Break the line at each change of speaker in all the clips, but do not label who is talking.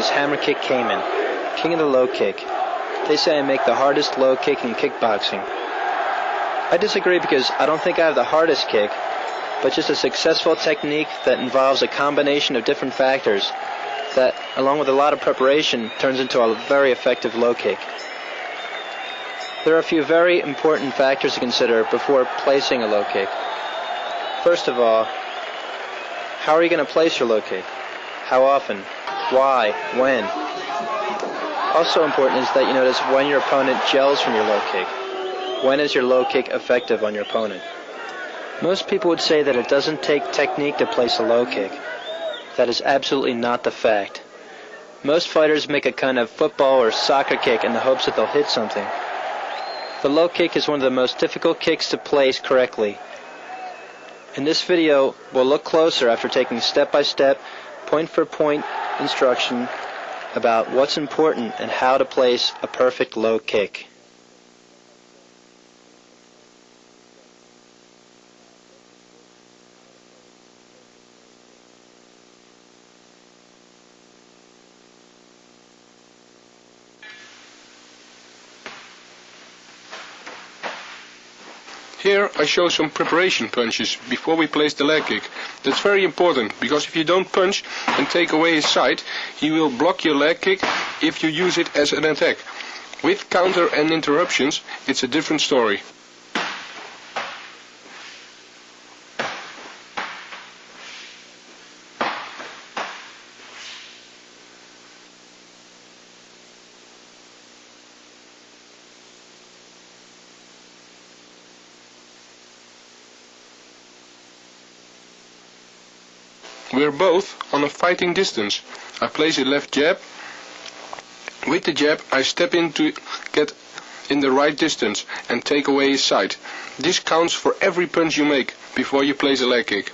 is hammer kick Kaman, king of the low kick. They say I make the hardest low kick in kickboxing. I disagree because I don't think I have the hardest kick, but just a successful technique that involves a combination of different factors that, along with a lot of preparation, turns into a very effective low kick. There are a few very important factors to consider before placing a low kick. First of all, how are you going to place your low kick? How often? Why? When? Also important is that you notice when your opponent gels from your low kick. When is your low kick effective on your opponent? Most people would say that it doesn't take technique to place a low kick. That is absolutely not the fact. Most fighters make a kind of football or soccer kick in the hopes that they'll hit something. The low kick is one of the most difficult kicks to place correctly. In this video, we'll look closer after taking step-by-step, point-for-point instruction about what's important and how to place a perfect low kick.
Here I show some preparation punches before we place the leg kick. That's very important, because if you don't punch and take away his side, he will block your leg kick if you use it as an attack. With counter and interruptions, it's a different story. We're both on a fighting distance. I place a left jab. With the jab I step in to get in the right distance and take away his side. This counts for every punch you make before you place a leg kick.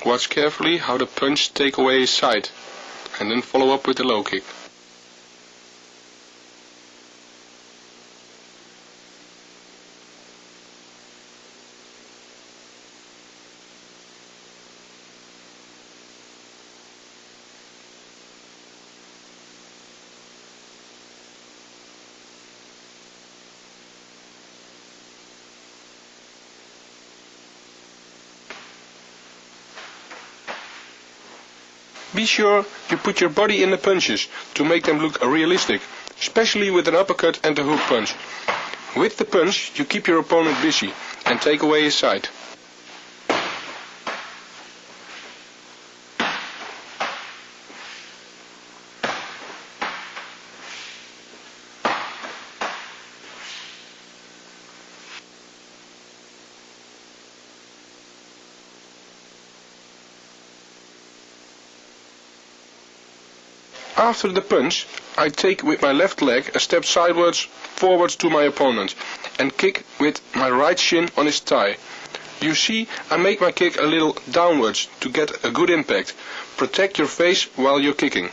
Watch carefully how the punch take away his side, and then follow up with the low kick. Be sure you put your body in the punches to make them look realistic, especially with an uppercut and a hook punch. With the punch you keep your opponent busy and take away his side. After the punch, I take with my left leg a step sideways, forwards to my opponent, and kick with my right shin on his thigh. You see, I make my kick a little downwards to get a good impact. Protect your face while you're kicking.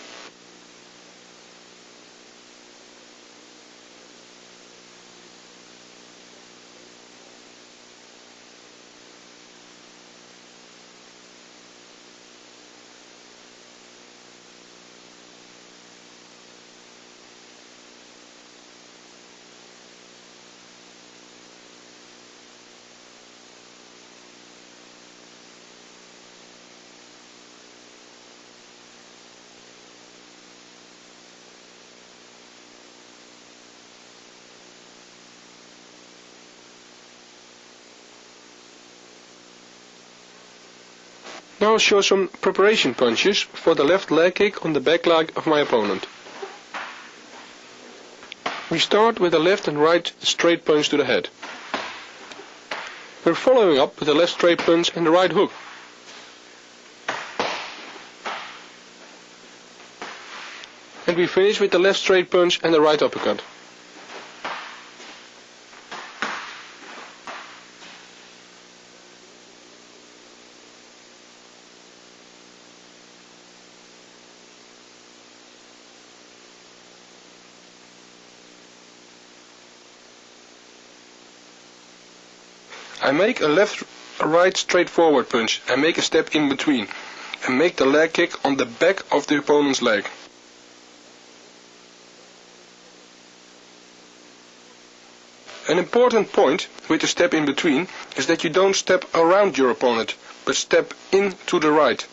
Now I'll show some preparation punches for the left leg kick on the back leg of my opponent. We start with a left and right straight punch to the head. We're following up with a left straight punch and the right hook. And we finish with the left straight punch and the right uppercut. I make a left-right straight forward punch and make a step in between and make the leg kick on the back of the opponent's leg. An important point with the step in between is that you don't step around your opponent, but step in to the right.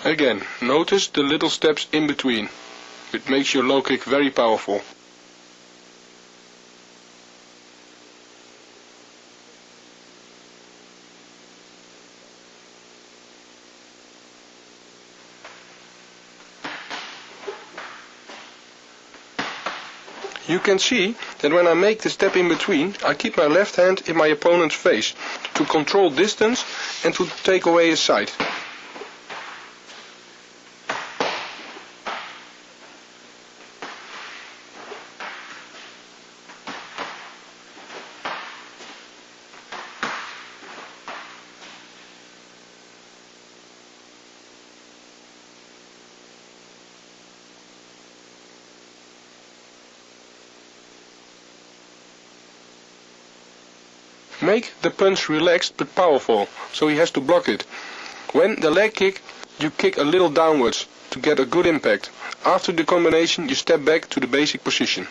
Again, notice the little steps in between. It makes your low kick very powerful. You can see that when I make the step in between, I keep my left hand in my opponent's face to control distance and to take away his side. Make the punch relaxed but powerful, so he has to block it. When the leg kick, you kick a little downwards to get a good impact. After the combination, you step back to the basic position.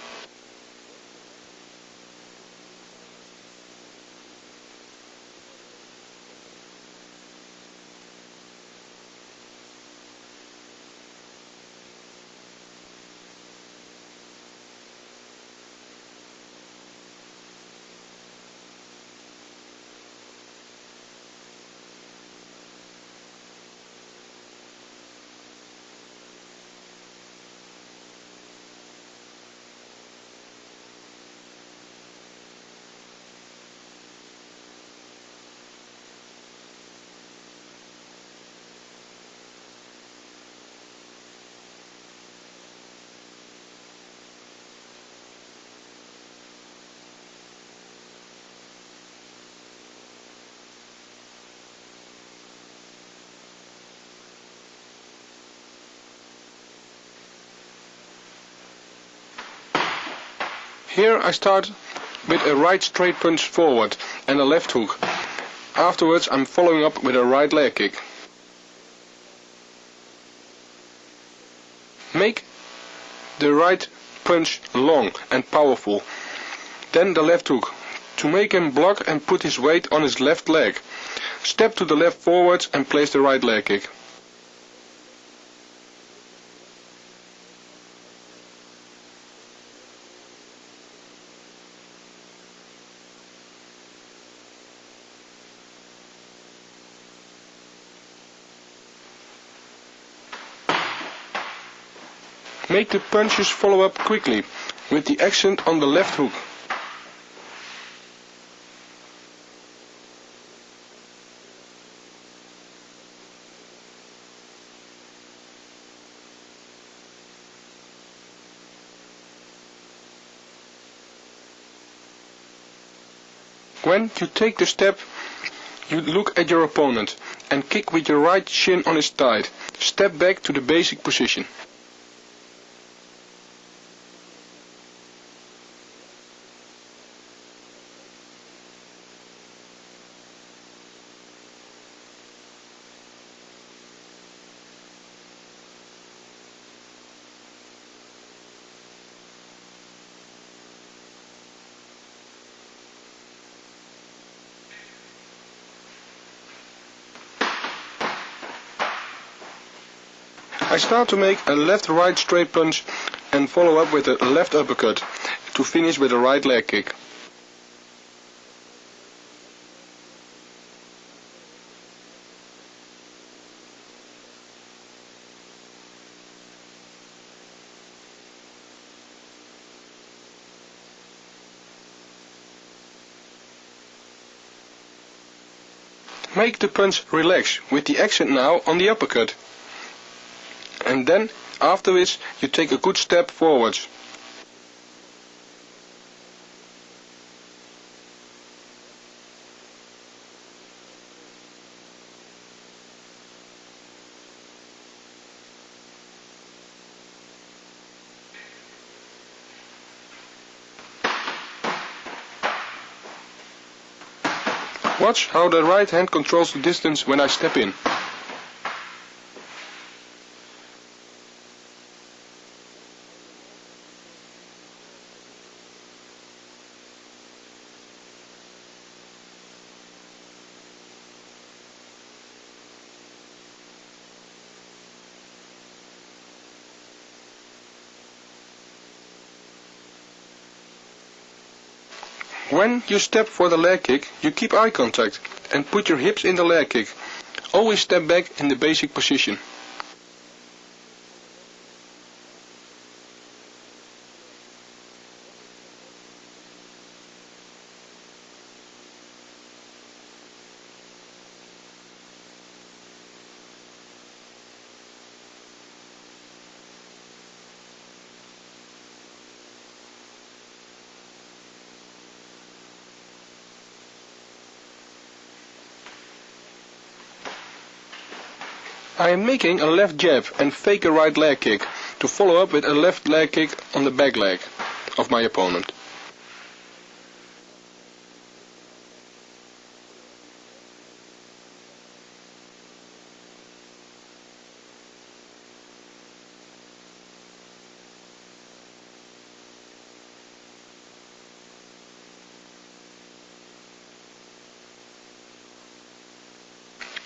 Here I start with a right straight punch forward and a left hook. Afterwards I'm following up with a right leg kick. Make the right punch long and powerful. Then the left hook, to make him block and put his weight on his left leg. Step to the left forwards and place the right leg kick. Make the punches follow up quickly, with the accent on the left hook. When you take the step, you look at your opponent and kick with your right shin on his thigh. Step back to the basic position. I start to make a left-right straight punch and follow up with a left uppercut to finish with a right leg kick. Make the punch relax with the accent now on the uppercut. And then, afterwards, you take a good step forwards. Watch how the right hand controls the distance when I step in. When you step for the leg kick, you keep eye contact and put your hips in the leg kick. Always step back in the basic position. I am making a left jab and fake a right leg kick to follow up with a left leg kick on the back leg of my opponent.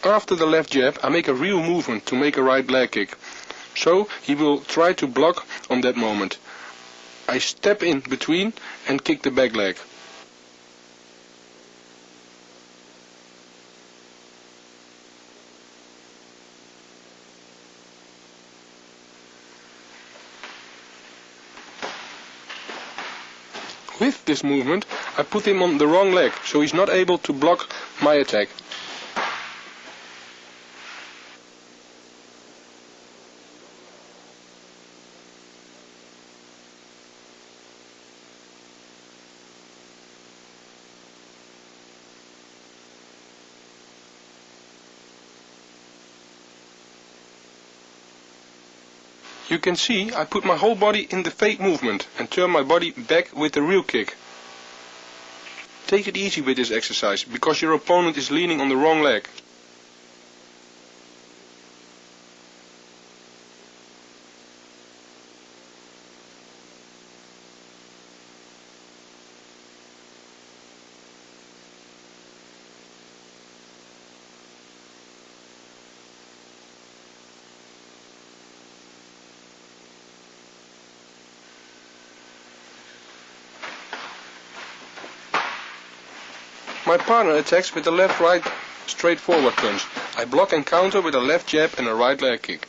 After the left jab, I make a real movement to make a right leg kick. So he will try to block on that moment. I step in between and kick the back leg. With this movement, I put him on the wrong leg, so he's not able to block my attack. You can see I put my whole body in the fake movement and turn my body back with the real kick. Take it easy with this exercise, because your opponent is leaning on the wrong leg. My partner attacks with a left-right straight forward punch. I block and counter with a left jab and a right leg kick.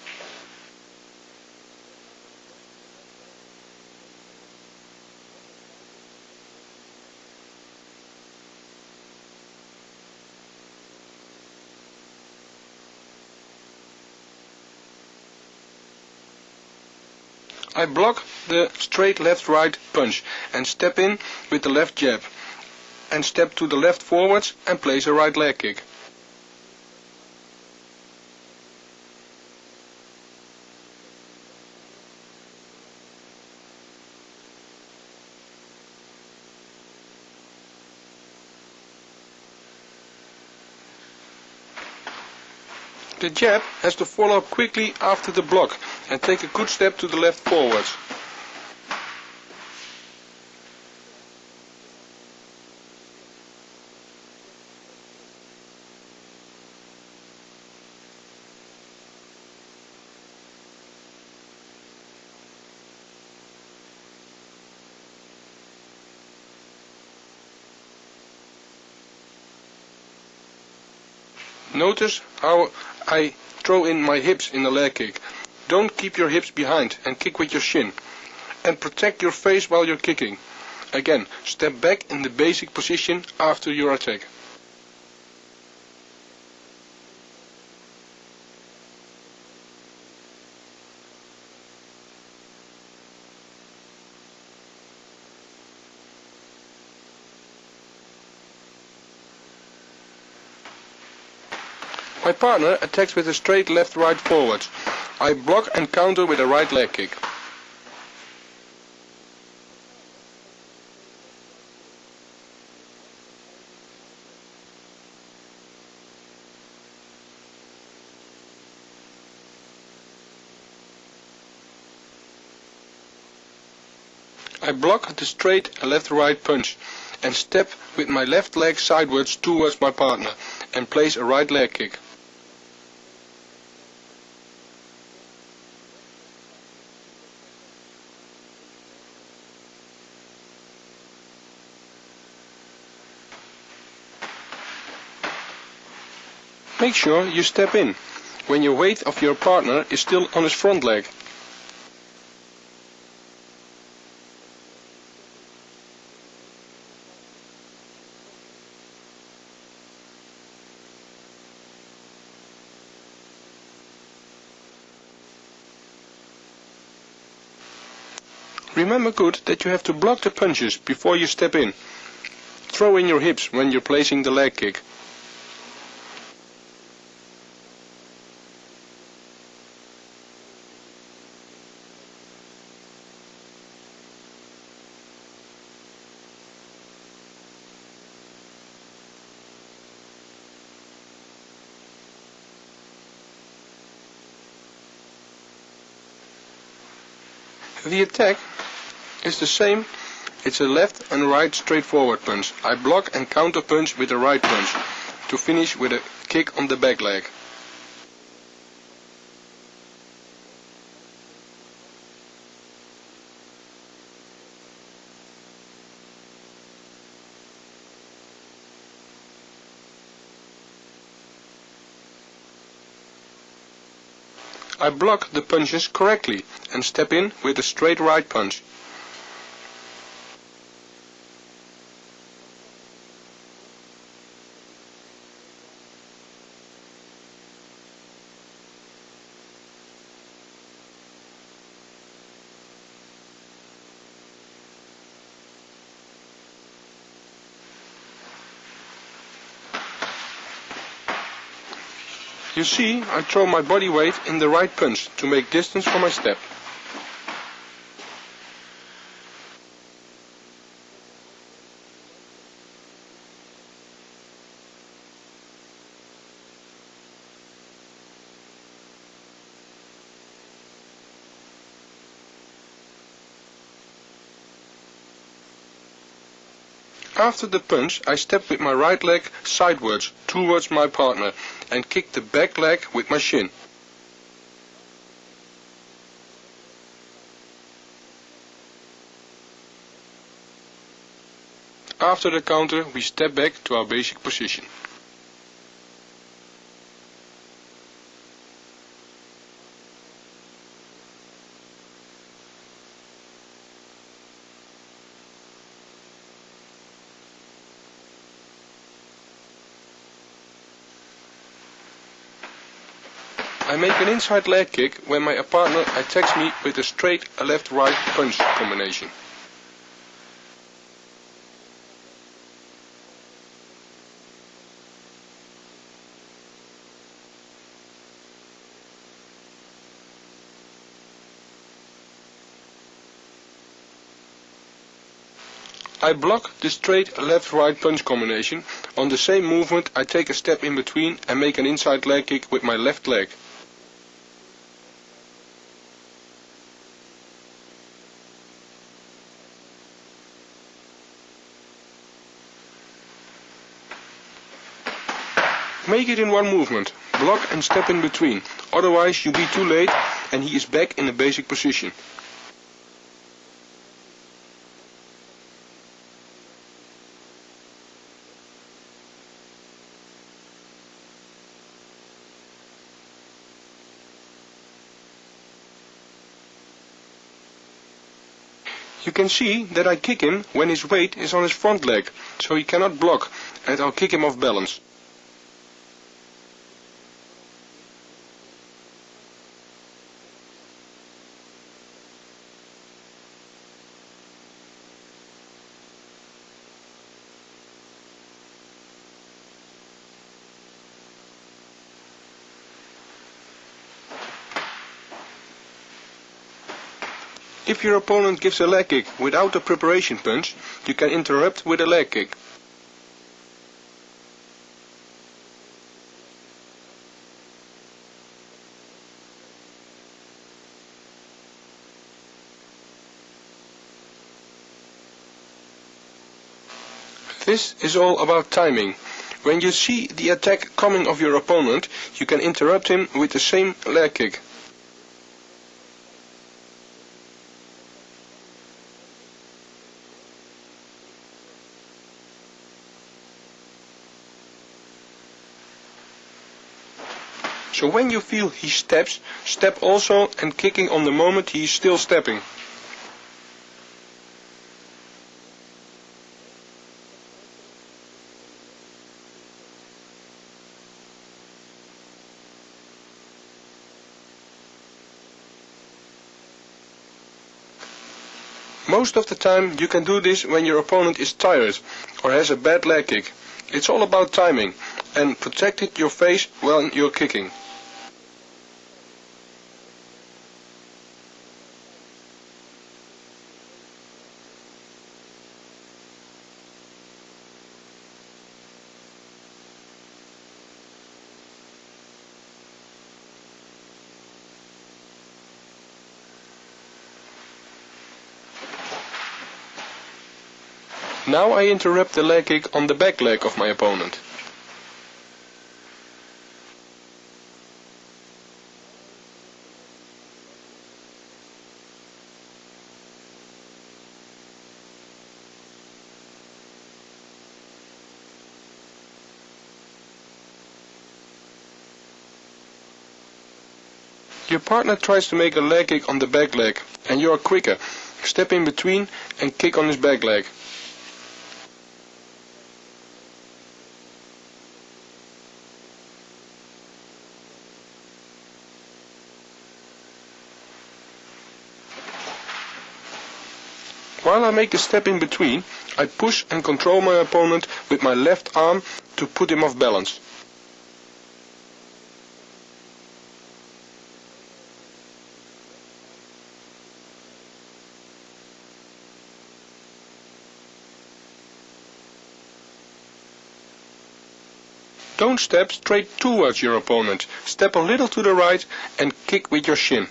I block the straight left-right punch and step in with the left jab. And step to the left forwards and place a right leg kick. The jab has to follow up quickly after the block and take a good step to the left forwards. Notice how I throw in my hips in the leg kick. Don't keep your hips behind and kick with your shin. And protect your face while you're kicking. Again, step back in the basic position after your attack. My partner attacks with a straight left-right forward. I block and counter with a right leg kick. I block the straight left-right punch and step with my left leg sideways towards my partner and place a right leg kick. Make sure you step in when your weight of your partner is still on his front leg. Remember good that you have to block the punches before you step in. Throw in your hips when you're placing the leg kick. The attack is the same. It's a left and right straightforward punch. I block and counter punch with a right punch to finish with a kick on the back leg. I block the punches correctly and step in with a straight right punch. You see, I throw my body weight in the right punch to make distance for my step. After the punch, I step with my right leg sideways towards my partner and kick the back leg with my shin. After the counter, we step back to our basic position. I make an inside leg kick when my partner attacks me with a straight left-right punch combination. I block the straight left-right punch combination. On the same movement I take a step in between and make an inside leg kick with my left leg. Make it in one movement. Block and step in between. Otherwise you'll be too late and he is back in the basic position. You can see that I kick him when his weight is on his front leg, so he cannot block, and I'll kick him off balance. If your opponent gives a leg kick without a preparation punch, you can interrupt with a leg kick. This is all about timing. When you see the attack coming of your opponent, you can interrupt him with the same leg kick. So when you feel he steps, step also and kicking on the moment he is still stepping. Most of the time you can do this when your opponent is tired or has a bad leg kick. It's all about timing and protecting your face while you're kicking. Now I interrupt the leg kick on the back leg of my opponent. Your partner tries to make a leg kick on the back leg, and you are quicker. Step in between and kick on his back leg. While I make a step in between, I push and control my opponent with my left arm to put him off balance. Don't step straight towards your opponent. Step a little to the right and kick with your shin.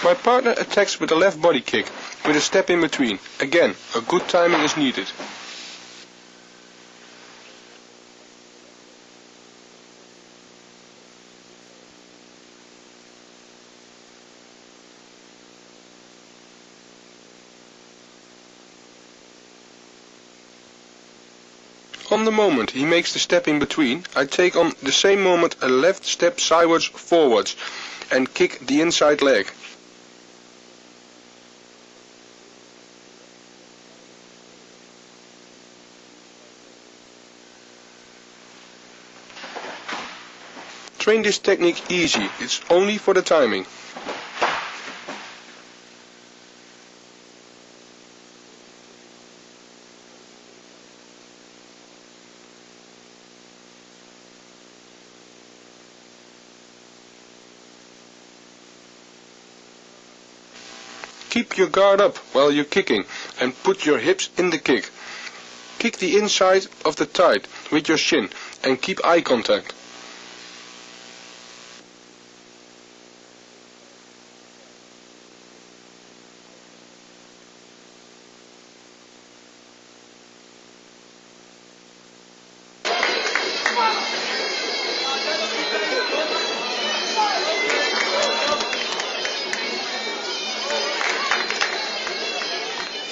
My partner attacks with a left body kick, with a step in between. Again, a good timing is needed. On the moment he makes the step in between, I take on the same moment a left step sideways forwards and kick the inside leg. Train this technique easy, it's only for the timing. Keep your guard up while you're kicking and put your hips in the kick. Kick the inside of the thigh with your shin and keep eye contact.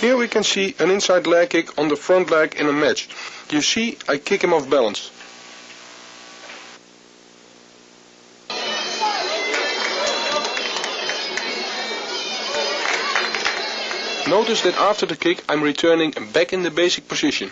Here we can see an inside leg kick on the front leg in a match. You see, I kick him off balance. Notice that after the kick I'm returning back in the basic position.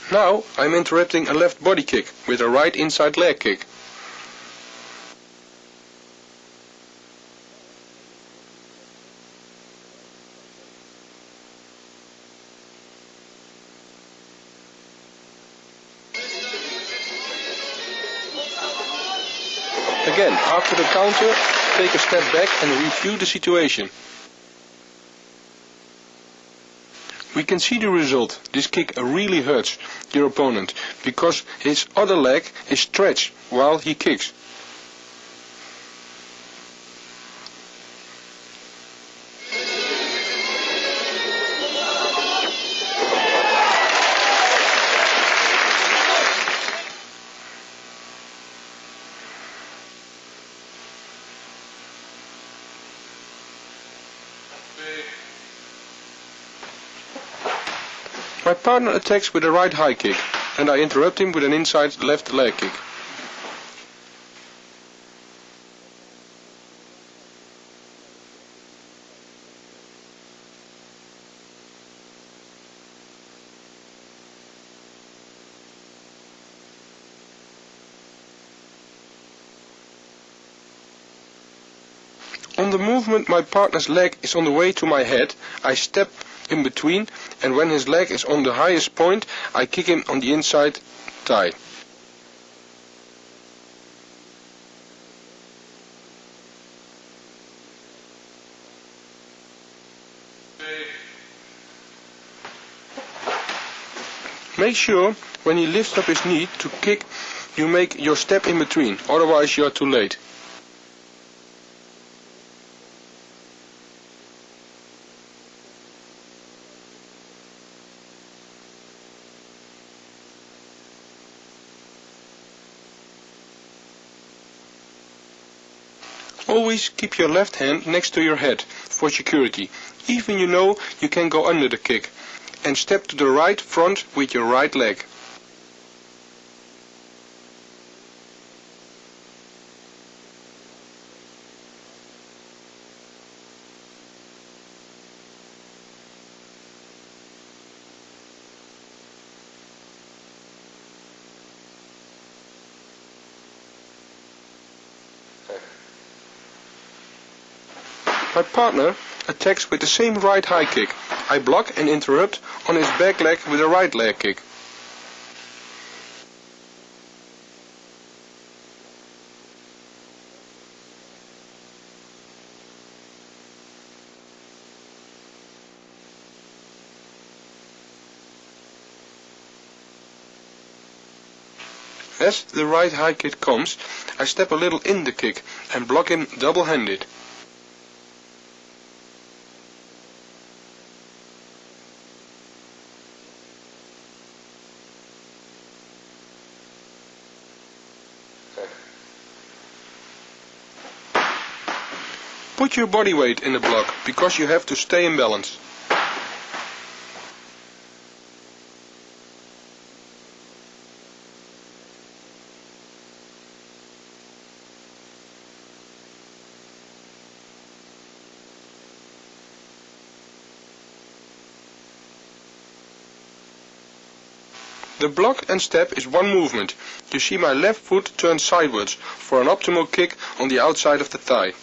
Now I'm interrupting a left body kick with a right inside leg kick. Again, after the counter, take a step back and review the situation. We can see the result. This kick really hurts your opponent because his other leg is stretched while he kicks. My partner attacks with a right high kick, and I interrupt him with an inside left leg kick. On the movement, my partner's leg is on the way to my head. I step in between, and when his leg is on the highest point, I kick him on the inside thigh. Make sure when he lifts up his knee to kick, you make your step in between, otherwise you are too late. Always keep your left hand next to your head for security, even you know you can go under the kick, and step to the right front with your right leg. My partner attacks with the same right high kick. I block and interrupt on his back leg with a right leg kick. As the right high kick comes, I step a little in the kick and block him double-handed. Put your body weight in the block, because you have to stay in balance. The block and step is one movement. You see my left foot turn sideways for an optimal kick on the outside of the thigh.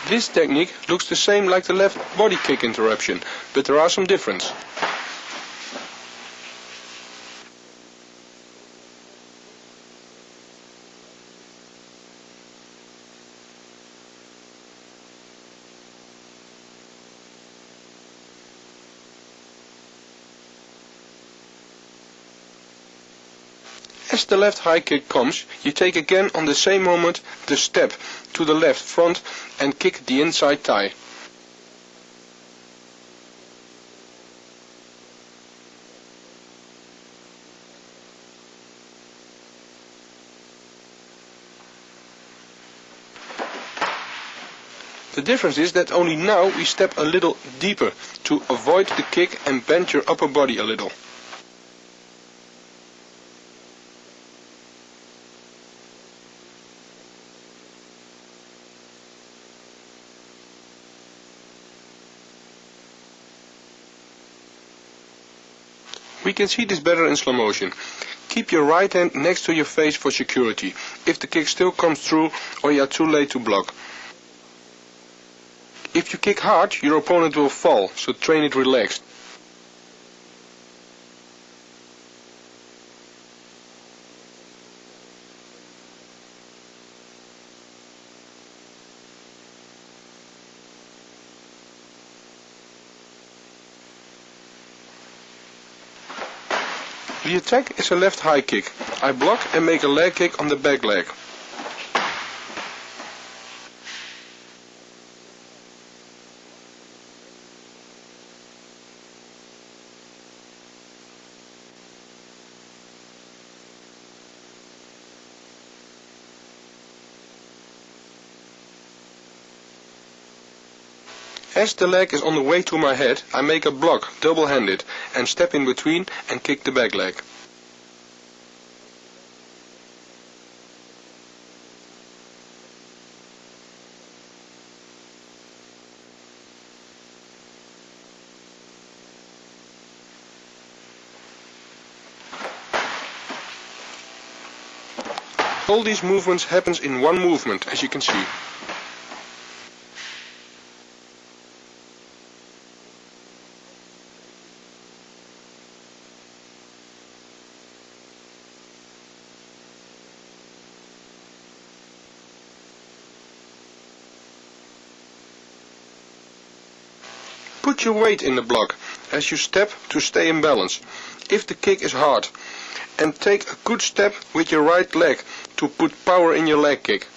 This technique looks the same like the left body kick interruption, but there are some differences. As the left high kick comes, you take again on the same moment the step to the left front and kick the inside thigh. The difference is that only now we step a little deeper to avoid the kick and bend your upper body a little. We can see this better in slow motion. Keep your right hand next to your face for security, if the kick still comes through or you are too late to block. If you kick hard, your opponent will fall, so train it relaxed. The attack is a left high kick. I block and make a leg kick on the back leg. As the leg is on the way to my head, I make a block, double-handed, and step in between and kick the back leg. All these movements happens in one movement, as you can see. Put your weight in the block as you step to stay in balance, if the kick is hard, and take a good step with your right leg to put power in your leg kick.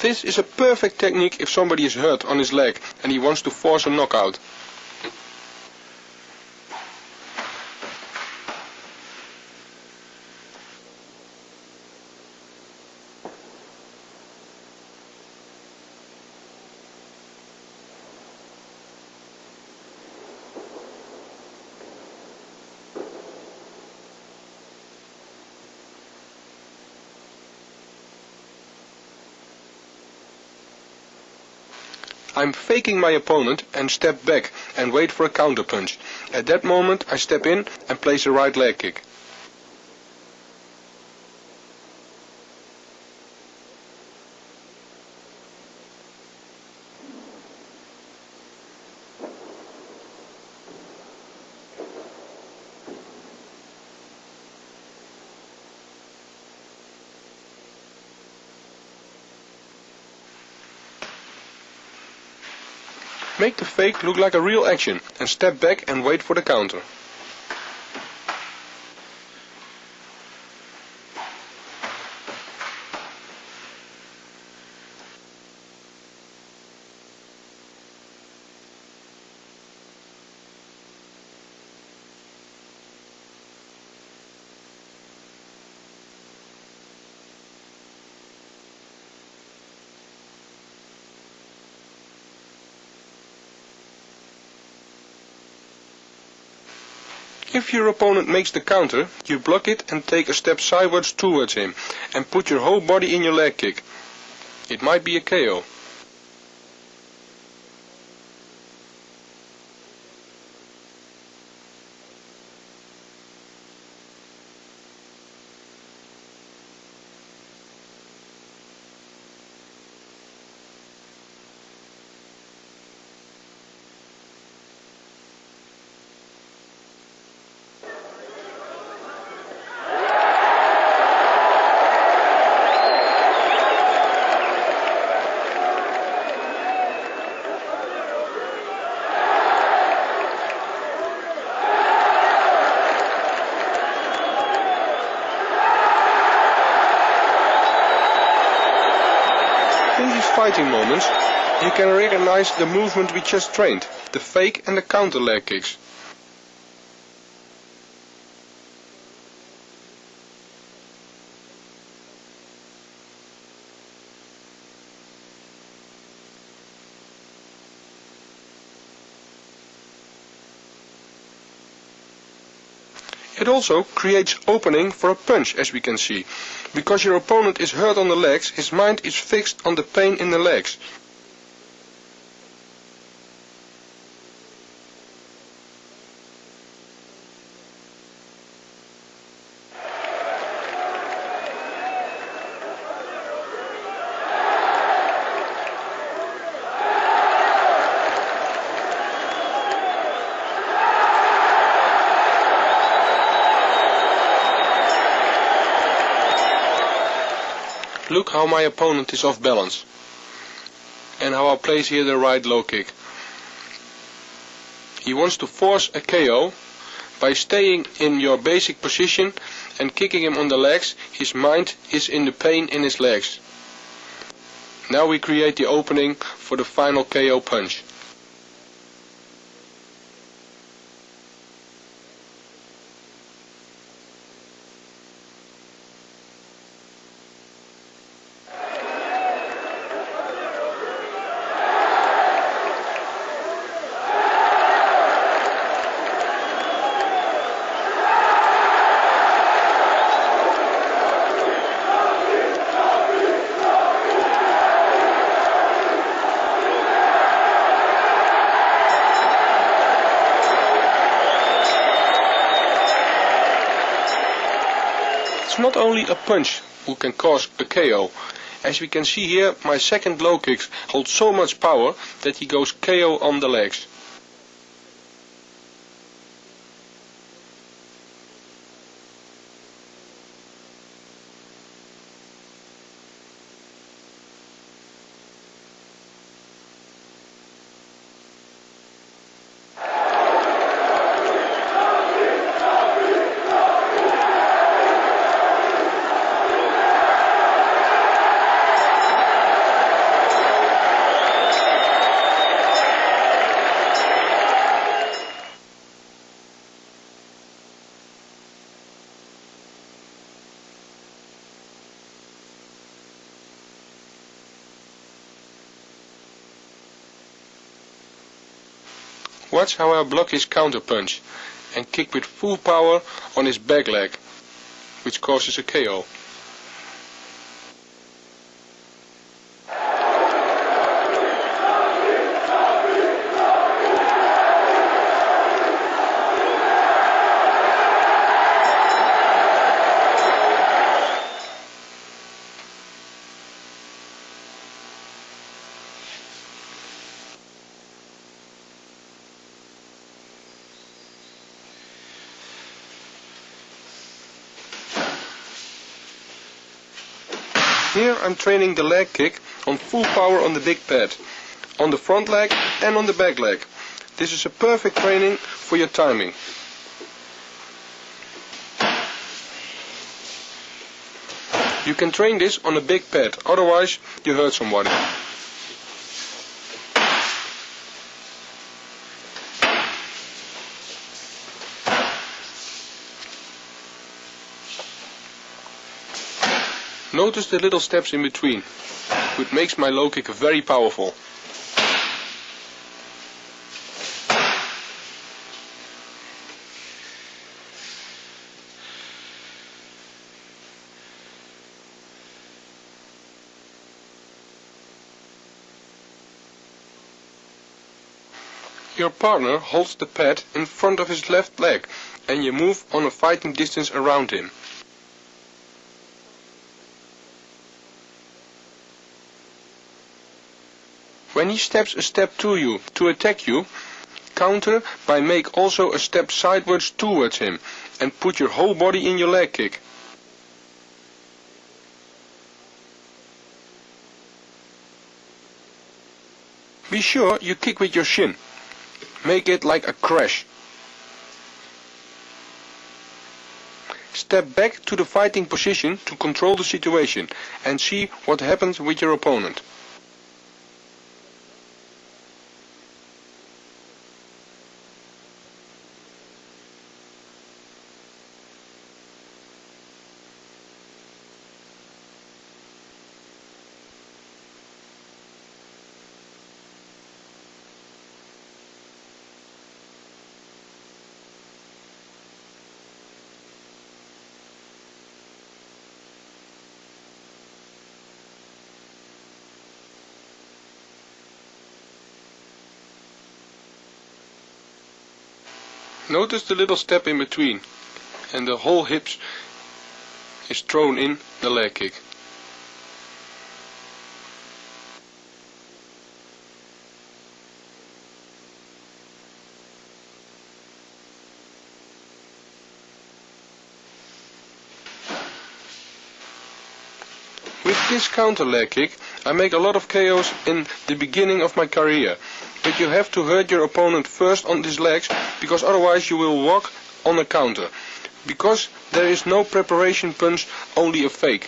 This is a perfect technique if somebody is hurt on his leg and he wants to force a knockout. I'm faking my opponent and step back and wait for a counter punch. At that moment I step in and place a right leg kick. Make the fake look like a real action and step back and wait for the counter. If your opponent makes the counter, you block it and take a step sideways towards him and put your whole body in your leg kick. It might be a KO. fighting moments, you can recognize the movement we just trained, the fake and the counter leg kicks. It also creates opening for a punch, as we can see. Because your opponent is hurt on the legs, his mind is fixed on the pain in the legs. Look how my opponent is off balance, and how I place here the right low kick. He wants to force a KO. By staying in your basic position and kicking him on the legs, his mind is in the pain in his legs. Now we create the opening for the final KO punch. It's not only a punch who can cause a KO. As we can see here, my second low kick holds so much power that he goes KO on the legs. Watch how I block his counter punch and kick with full power on his back leg, which causes a KO. Here I'm training the leg kick on full power on the big pad, on the front leg and on the back leg. This is a perfect training for your timing. You can train this on a big pad, otherwise you hurt somebody. Notice the little steps in between, which makes my low kick very powerful. Your partner holds the pad in front of his left leg and you move on a fighting distance around him. When he steps a step to you to attack you, counter by make also a step sideways towards him and put your whole body in your leg kick. Be sure you kick with your shin. Make it like a crash. Step back to the fighting position to control the situation and see what happens with your opponent. Notice the little step in between, and the whole hips is thrown in the leg kick. With this counter leg kick, I make a lot of KOs in the beginning of my career, but you have to hurt your opponent first on his legs, because otherwise you will walk on a counter. Because there is no preparation punch, only a fake.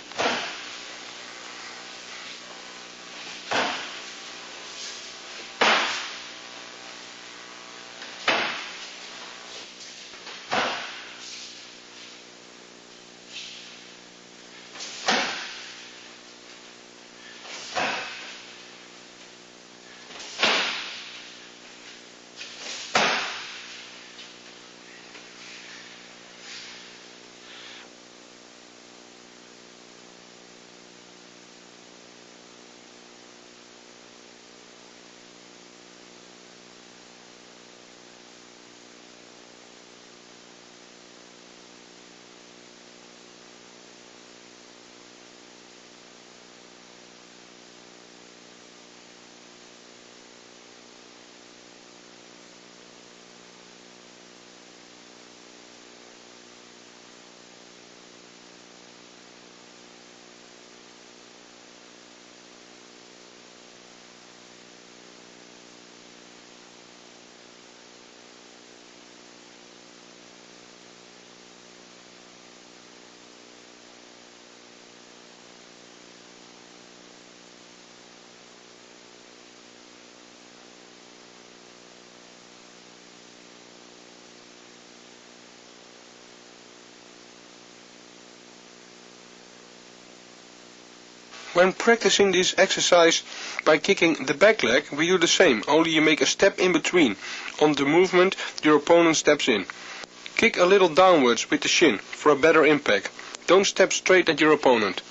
When practicing this exercise by kicking the back leg, we do the same, only you make a step in between. On the movement, your opponent steps in. Kick a little downwards with the shin for a better impact. Don't step straight at your opponent.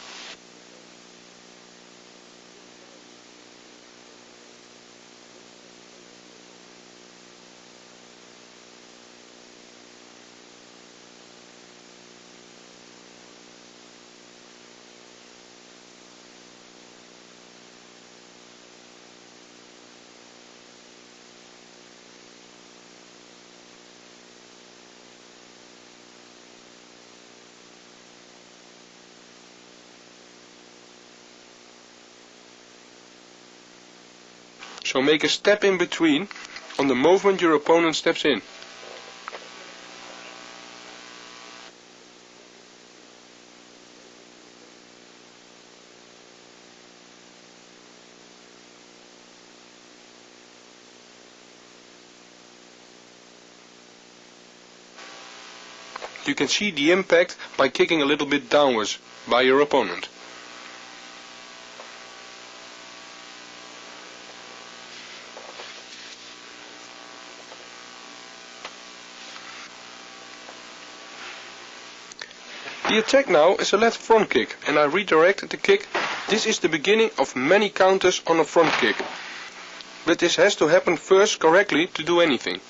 So make a step in between on the movement your opponent steps in. You can see the impact by kicking a little bit downwards by your opponent. The attack now is a left front kick, and I redirect the kick. This is the beginning of many counters on a front kick. But this has to happen first correctly to do anything.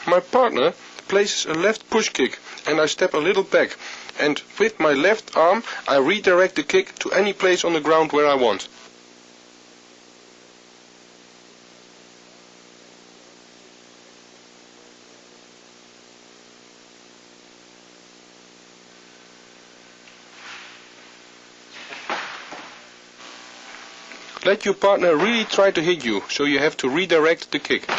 My partner places a left push kick and I step a little back, and with my left arm I redirect the kick to any place on the ground where I want. Let your partner really try to hit you, so you have to redirect the kick.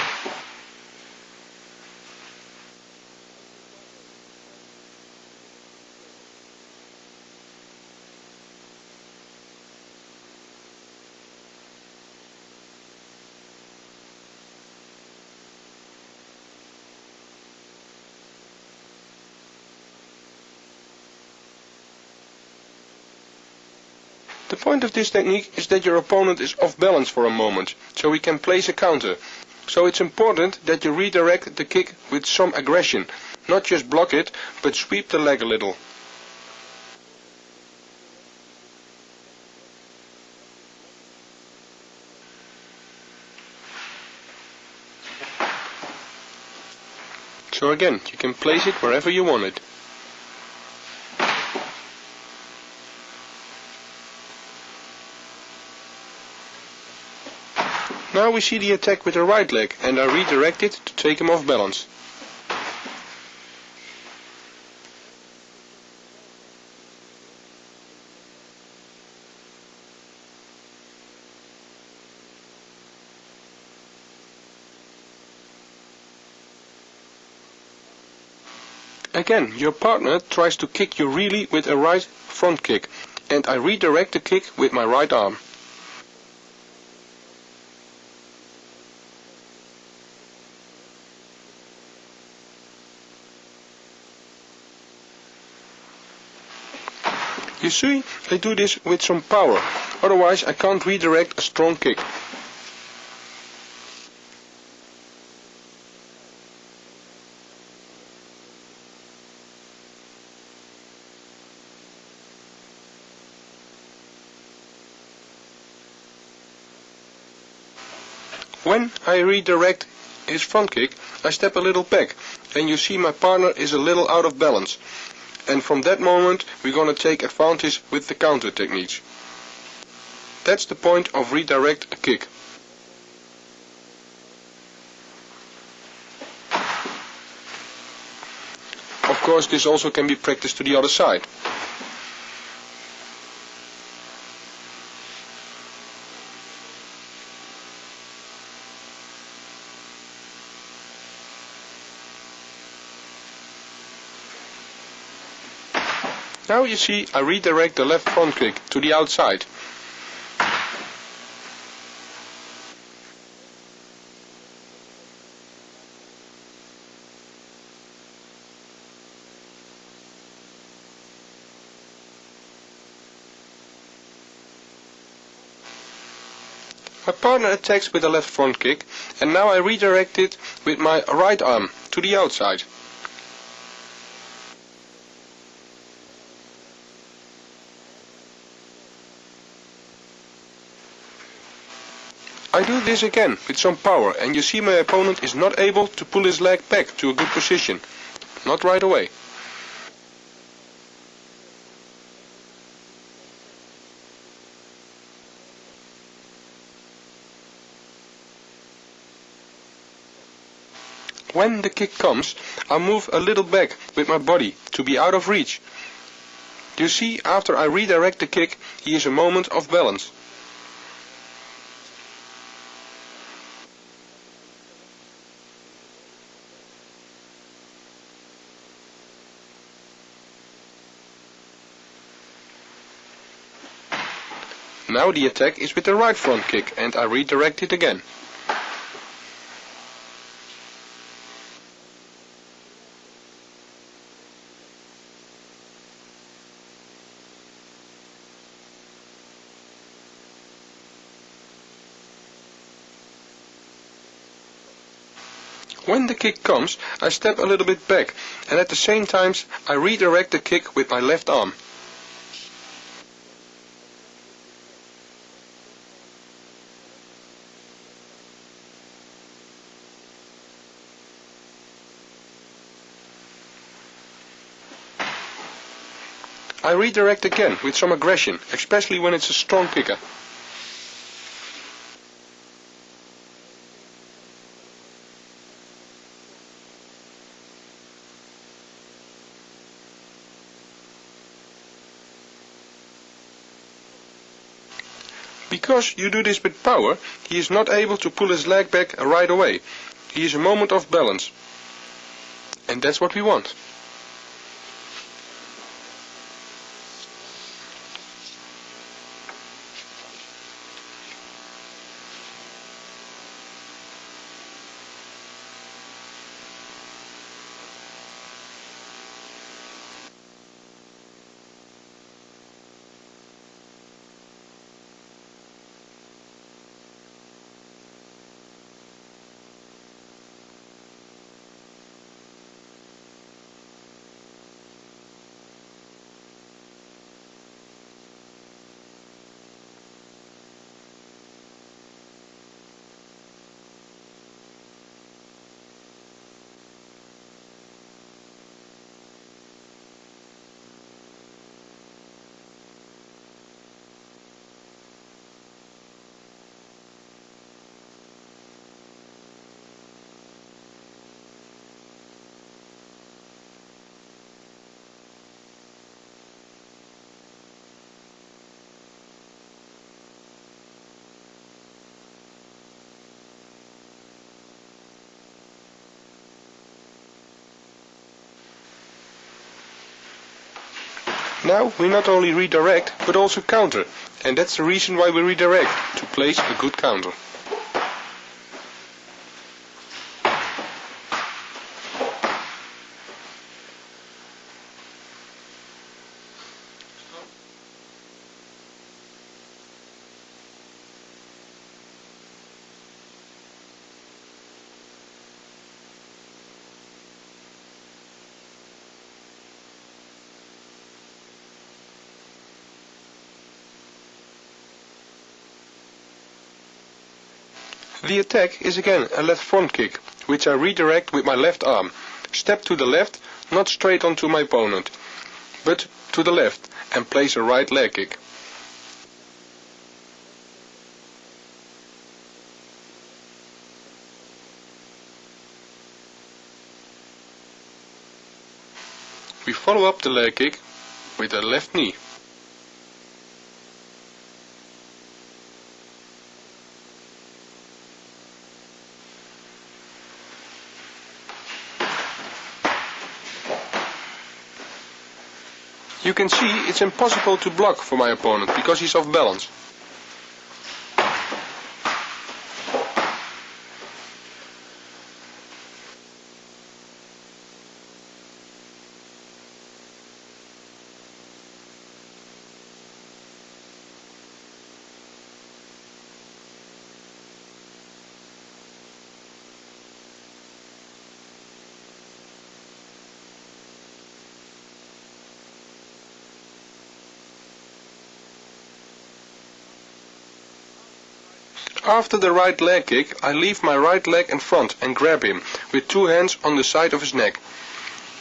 The point of this technique is that your opponent is off balance for a moment, so he can place a counter. So it's important that you redirect the kick with some aggression, not just block it, but sweep the leg a little. So again, you can place it wherever you want it. Now we see the attack with the right leg, and I redirect it to take him off balance. Again, your partner tries to kick you really with a right front kick, and I redirect the kick with my right arm. You see, I do this with some power, otherwise I can't redirect a strong kick. When I redirect his front kick, I step a little back, and you see my partner is a little out of balance. And from that moment we're going to take advantage with the counter techniques. That's the point of redirect a kick. Of course, this also can be practiced to the other side. Now you see I redirect the left front kick to the outside. My partner attacks with the left front kick, and now I redirect it with my right arm to the outside. I do this again with some power, and you see my opponent is not able to pull his leg back to a good position. Not right away. When the kick comes, I move a little back with my body to be out of reach. You see, after I redirect the kick, he is a moment off balance. Now the attack is with the right front kick, and I redirect it again. When the kick comes, I step a little bit back, and at the same time I redirect the kick with my left arm. I redirect again with some aggression, especially when it's a strong kicker. Because you do this with power, he is not able to pull his leg back right away. He is a moment off balance. And that's what we want. Now we not only redirect but also counter, and that's the reason why we redirect, to place a good counter. The attack is again a left front kick, which I redirect with my left arm. Step to the left, not straight onto my opponent, but to the left, and place a right leg kick. We follow up the leg kick with a left knee. You can see it's impossible to block for my opponent because he's off balance. After the right leg kick, I leave my right leg in front and grab him with two hands on the side of his neck.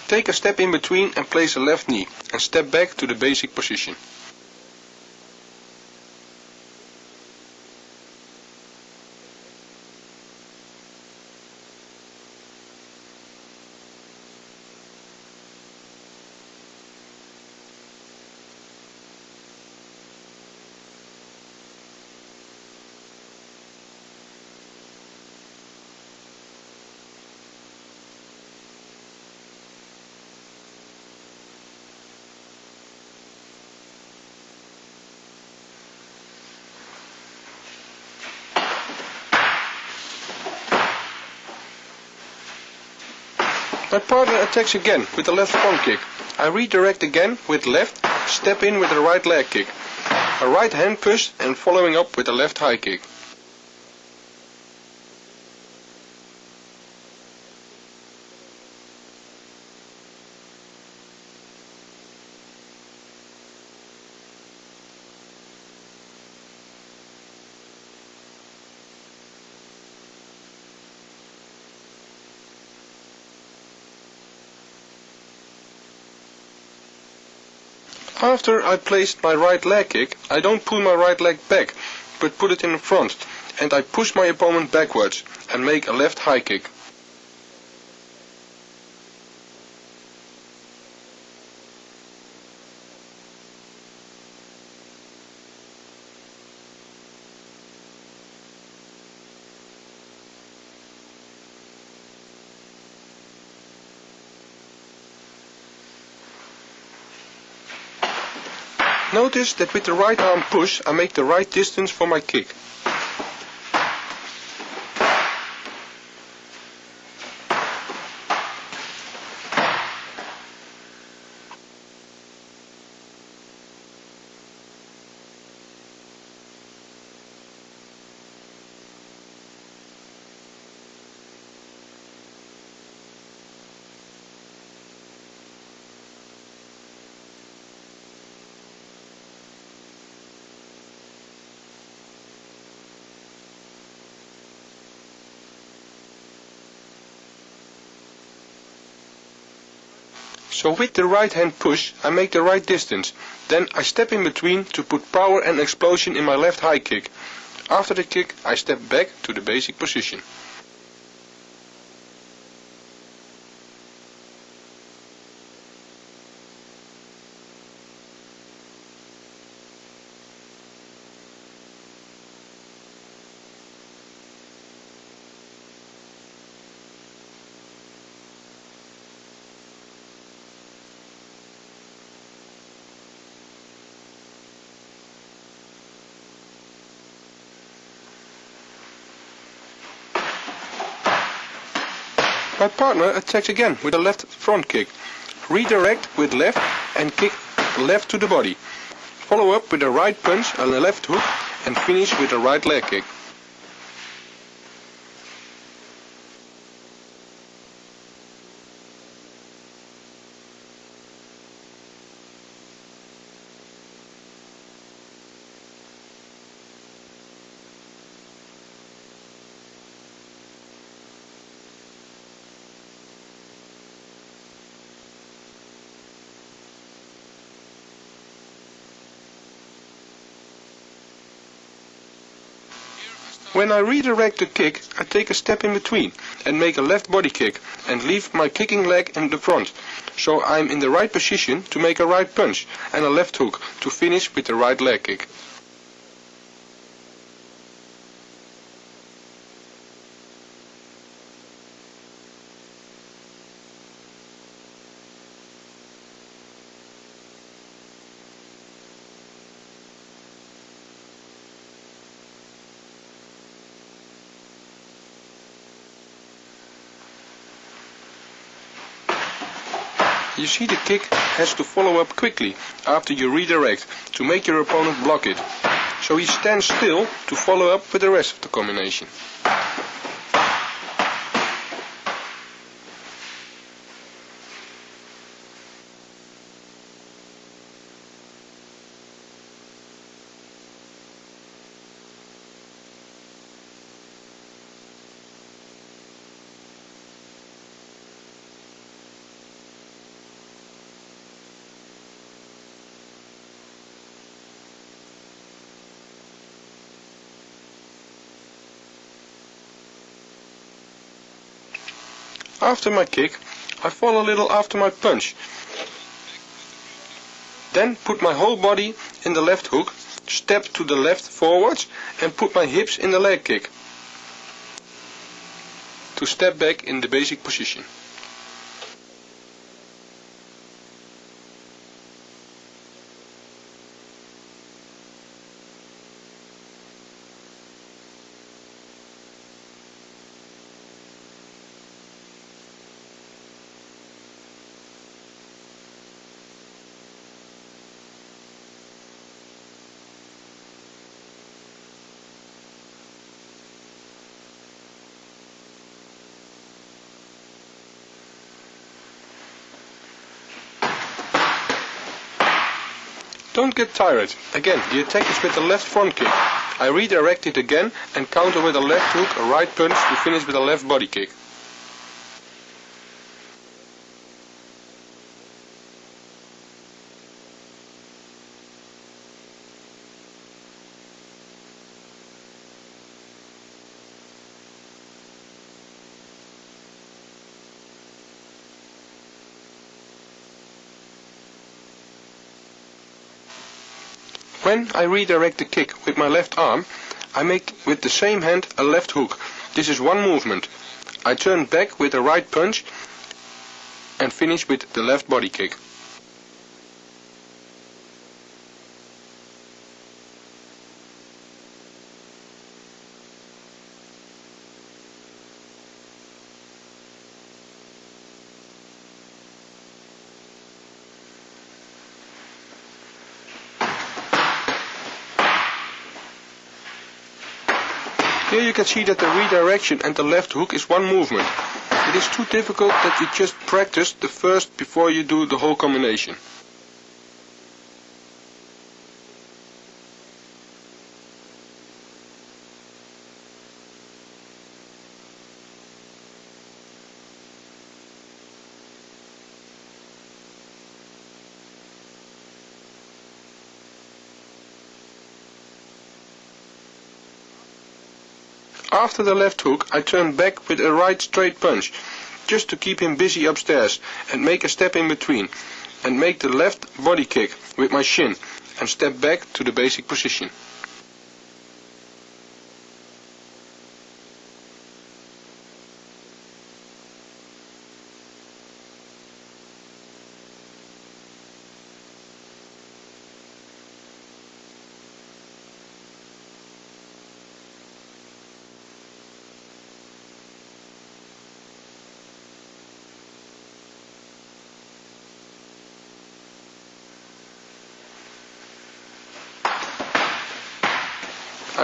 Take a step in between and place a left knee and step back to the basic position. My partner attacks again with the left front kick. I redirect again with left, step in with a right leg kick. A right hand push and following up with a left high kick. After I placed my right leg kick, I don't pull my right leg back, but put it in front, and I push my opponent backwards and make a left high kick. Notice that with the right arm push I make the right distance for my kick. So with the right hand push I make the right distance, then I step in between to put power and explosion in my left high kick. After the kick I step back to the basic position. My partner attacks again with a left front kick. Redirect with left and kick left to the body. Follow up with a right punch and a left hook and finish with a right leg kick. When I redirect the kick, I take a step in between and make a left body kick and leave my kicking leg in the front, so I'm in the right position to make a right punch and a left hook to finish with the right leg kick. You see, the kick has to follow up quickly after you redirect to make your opponent block it. So he stands still to follow up with the rest of the combination. After my kick, I fall a little after my punch. Then put my whole body in the left hook, step to the left forwards and put my hips in the leg kick to step back in the basic position. Don't get tired. Again, the attack is with the left front kick. I redirect it again and counter with a left hook, a right punch to finish with a left body kick. When I redirect the kick with my left arm, I make with the same hand a left hook. This is one movement. I turn back with a right punch and finish with the left body kick. Here you can see that the redirection and the left hook is one movement. It is too difficult that you just practice the first before you do the whole combination. After the left hook, I turn back with a right straight punch, just to keep him busy upstairs, and make a step in between, and make the left body kick with my shin, and step back to the basic position.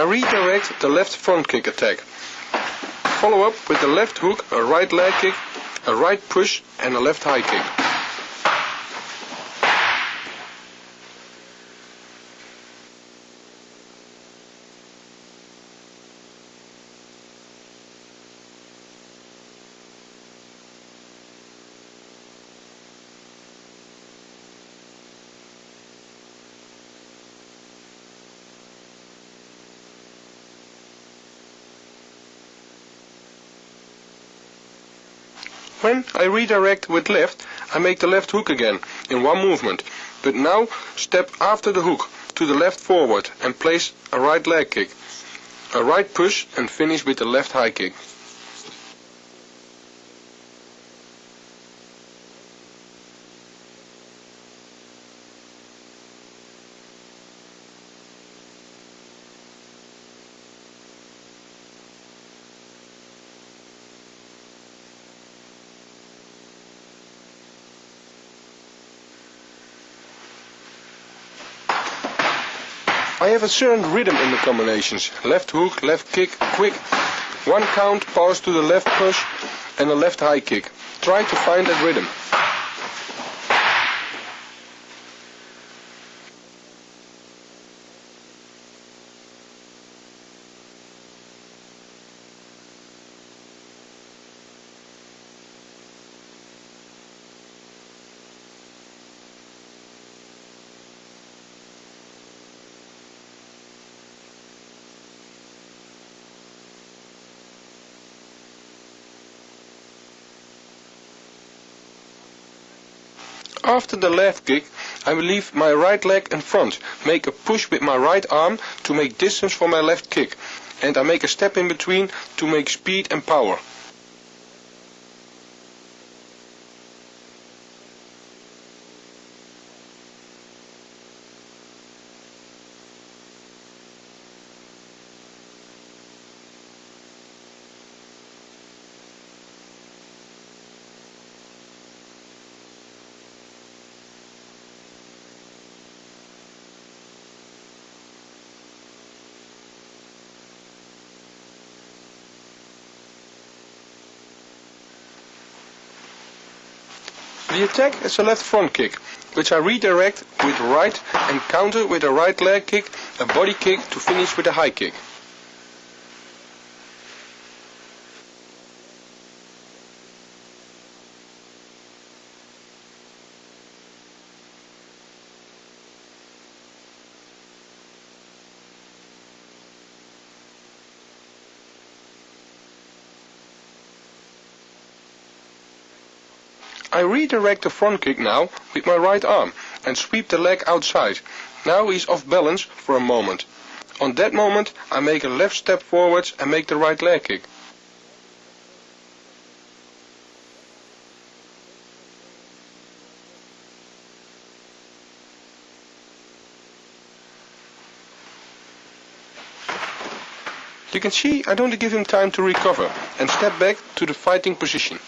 I redirect the left front kick attack. Follow up with the left hook, a right leg kick, a right push and a left high kick. When I redirect with left, I make the left hook again in one movement, but now step after the hook to the left forward and place a right leg kick, a right push and finish with the left high kick. I have a certain rhythm in the combinations. Left hook, left kick, quick, one count, pause to the left push and a left high kick. Try to find that rhythm. After the left kick, I will leave my right leg in front, make a push with my right arm to make distance for my left kick, and I make a step in between to make speed and power. The attack is a left front kick, which I redirect with right and counter with a right leg kick, a body kick to finish with a high kick. I redirect the front kick now with my right arm and sweep the leg outside. Now he's off balance for a moment. On that moment I make a left step forwards and make the right leg kick. You can see I don't give him time to recover and step back to the fighting position.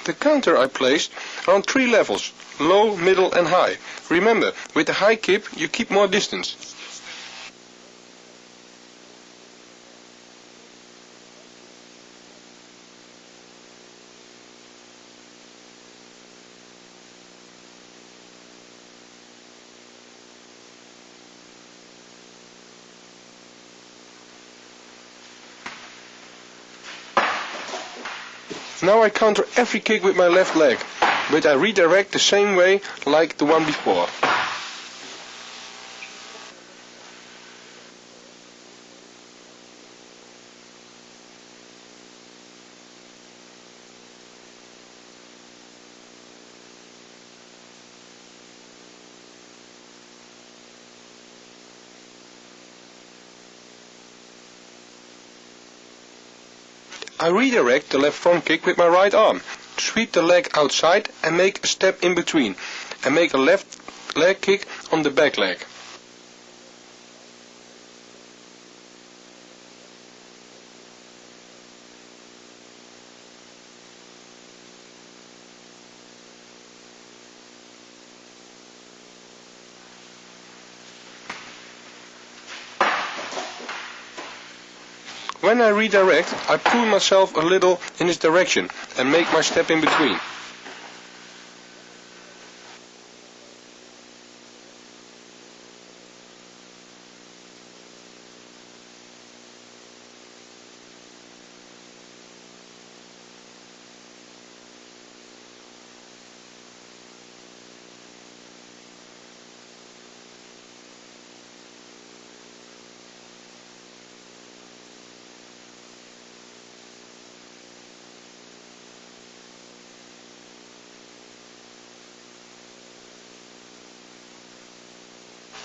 The counter I placed are on 3 levels, low, middle and high. Remember, with the high kick you keep more distance. Now I counter every kick with my left leg, but I redirect the same way like the one before. I redirect the left front kick with my right arm sweep the leg outside and make a step in between, and make a left leg kick on the back leg. When I redirect, I pull myself a little in this direction and make my step in between.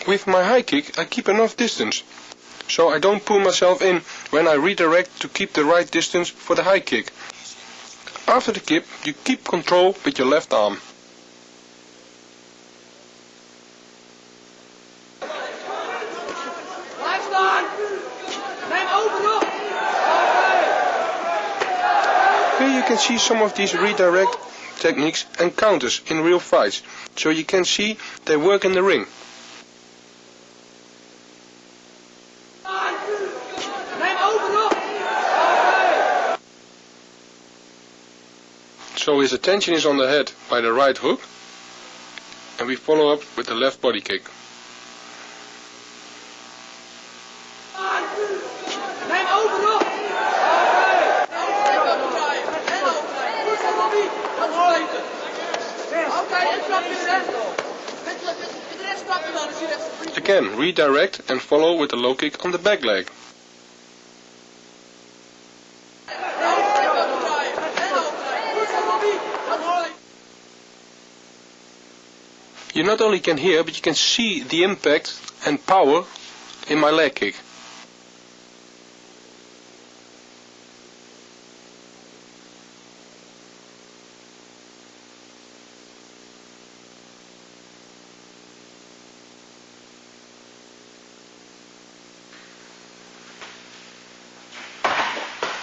With my high kick I keep enough distance, so I don't pull myself in when I redirect to keep the right distance for the high kick. After the kick you keep control with your left arm. Here you can see some of these redirect techniques and counters in real fights, so you can see they work in the ring. So his attention is on the head by the right hook, and we follow up with the left body kick. Again, redirect and follow with the low kick on the back leg. You not only can hear, but you can see the impact and power in my leg kick.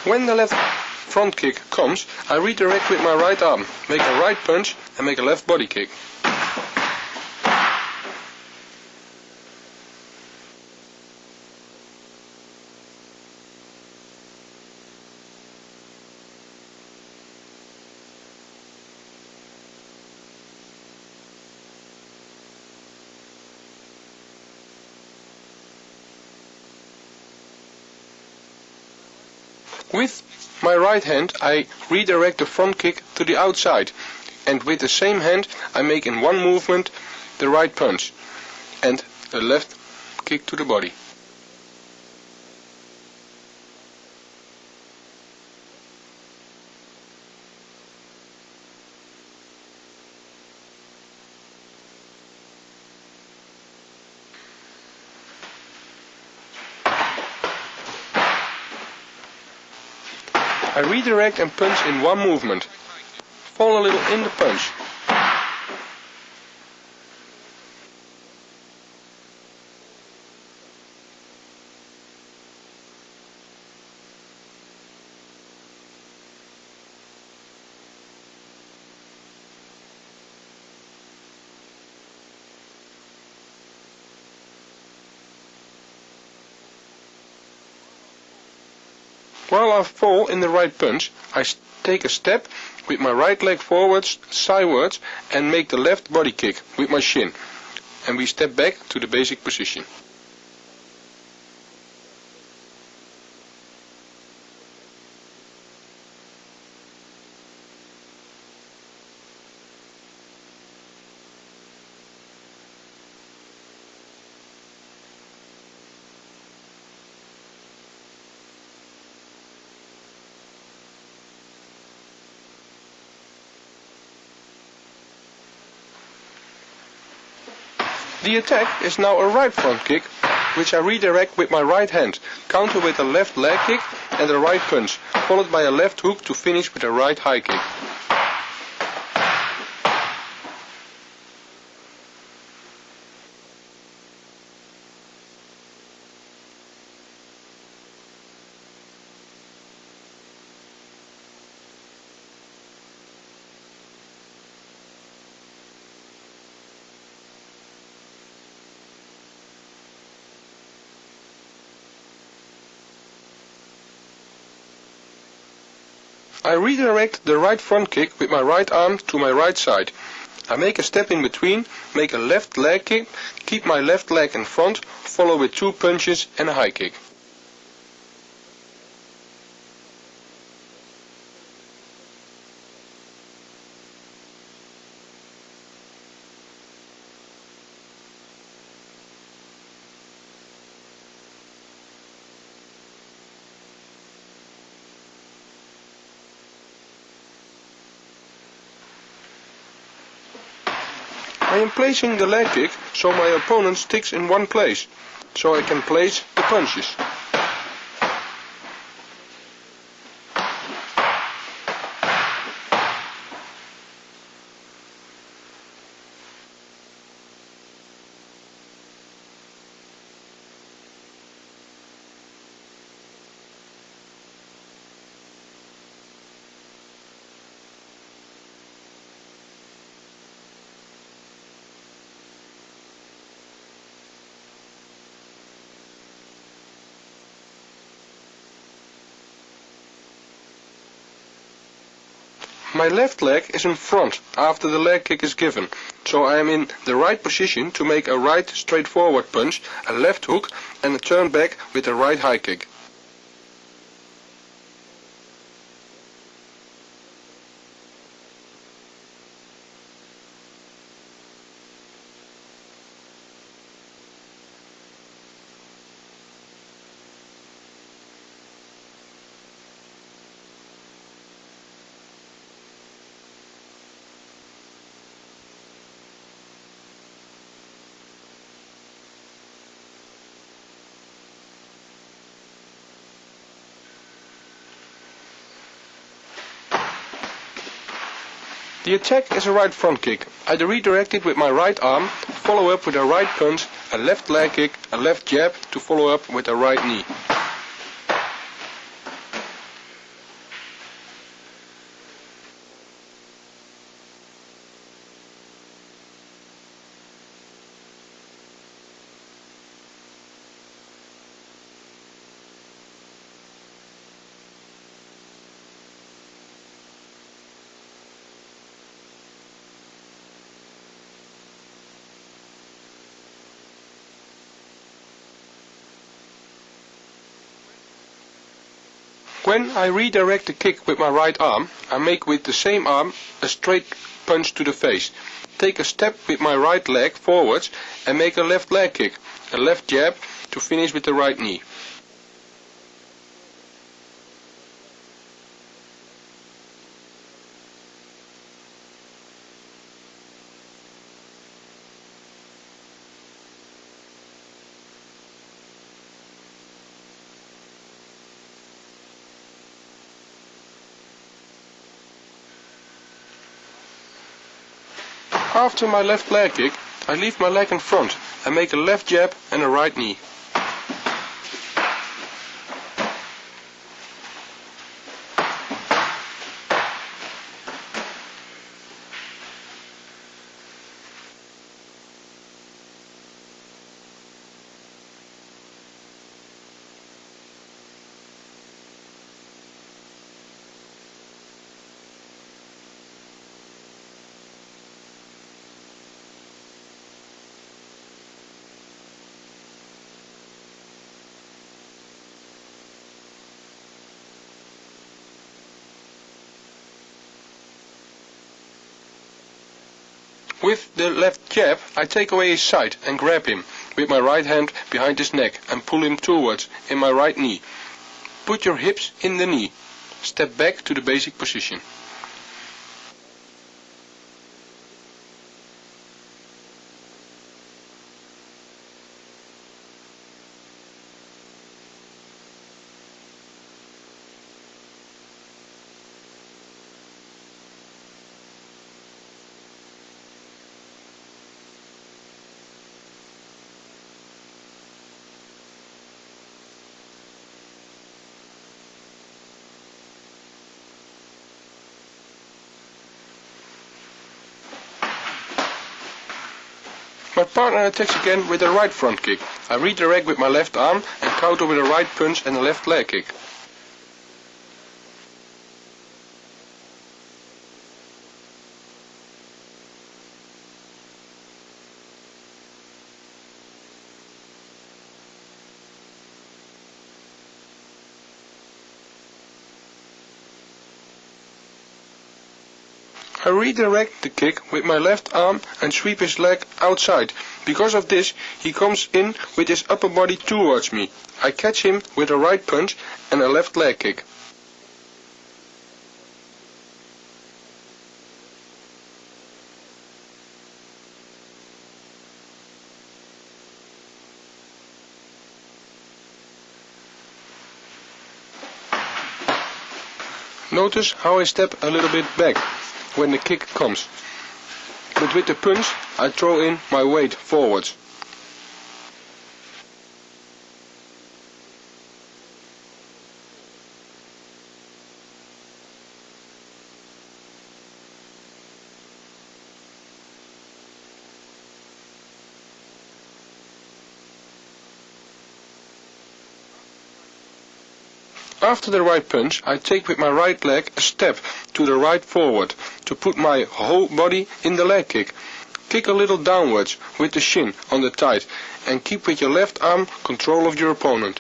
When the left front kick comes, I redirect with my right arm, make a right punch and make a left body kick. With my right hand I redirect the front kick to the outside, and with the same hand I make in one movement the right punch and the left kick to the body. I redirect and punch in one movement. Fall a little in the punch. While I fall in the right punch, I take a step with my right leg forwards, sidewards, and make the left body kick with my shin. And we step back to the basic position. The attack is now a right front kick, which I redirect with my right hand, counter with a left leg kick and a right punch, followed by a left hook to finish with a right high kick. I redirect the right front kick with my right arm to my right side. I make a step in between, make a left leg kick, keep my left leg in front, follow with 2 punches and a high kick. I am placing the leg kick so my opponent sticks in one place, so I can place the punches. My left leg is in front after the leg kick is given, so I am in the right position to make a right straightforward punch, a left hook and a turn back with a right high kick. The attack is a right front kick. I redirect it with my right arm, follow up with a right punch, a left leg kick, a left jab to follow up with a right knee. When I redirect the kick with my right arm, I make with the same arm a straight punch to the face. Take a step with my right leg forwards and make a left leg kick, a left jab to finish with the right knee. After my left leg kick, I leave my leg in front and make a left jab and a right knee. With the left jab, I take away his side and grab him with my right hand behind his neck and pull him towards in my right knee. Put your hips in the knee. Step back to the basic position. My partner attacks again with a right front kick. I redirect with my left arm and counter with a right punch and a left leg kick. I redirect the kick with my left arm and sweep his leg outside. Because of this, he comes in with his upper body towards me. I catch him with a right punch and a left leg kick. Notice how I step a little bit back when the kick comes. But with the punch, I throw in my weight forwards. After the right punch, I take with my right leg a step to the right forward to put my whole body in the leg kick. Kick a little downwards with the shin on the thigh and keep with your left arm control of your opponent.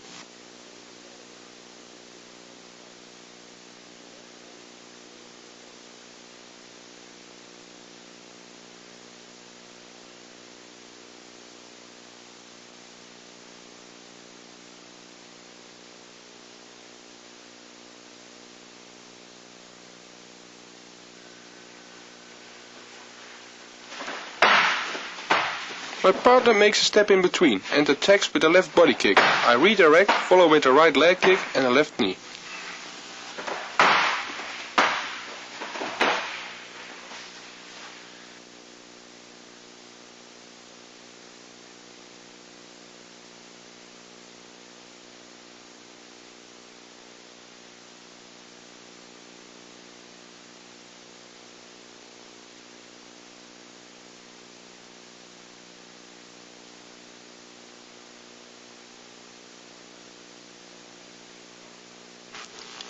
My partner makes a step in between and attacks with a left body kick. I redirect, follow with a right leg kick and a left knee.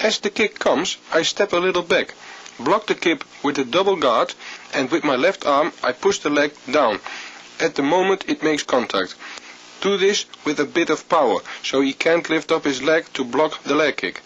As the kick comes, I step a little back, block the kick with a double guard, and with my left arm I push the leg down at the moment it makes contact. Do this with a bit of power, so he can't lift up his leg to block the leg kick.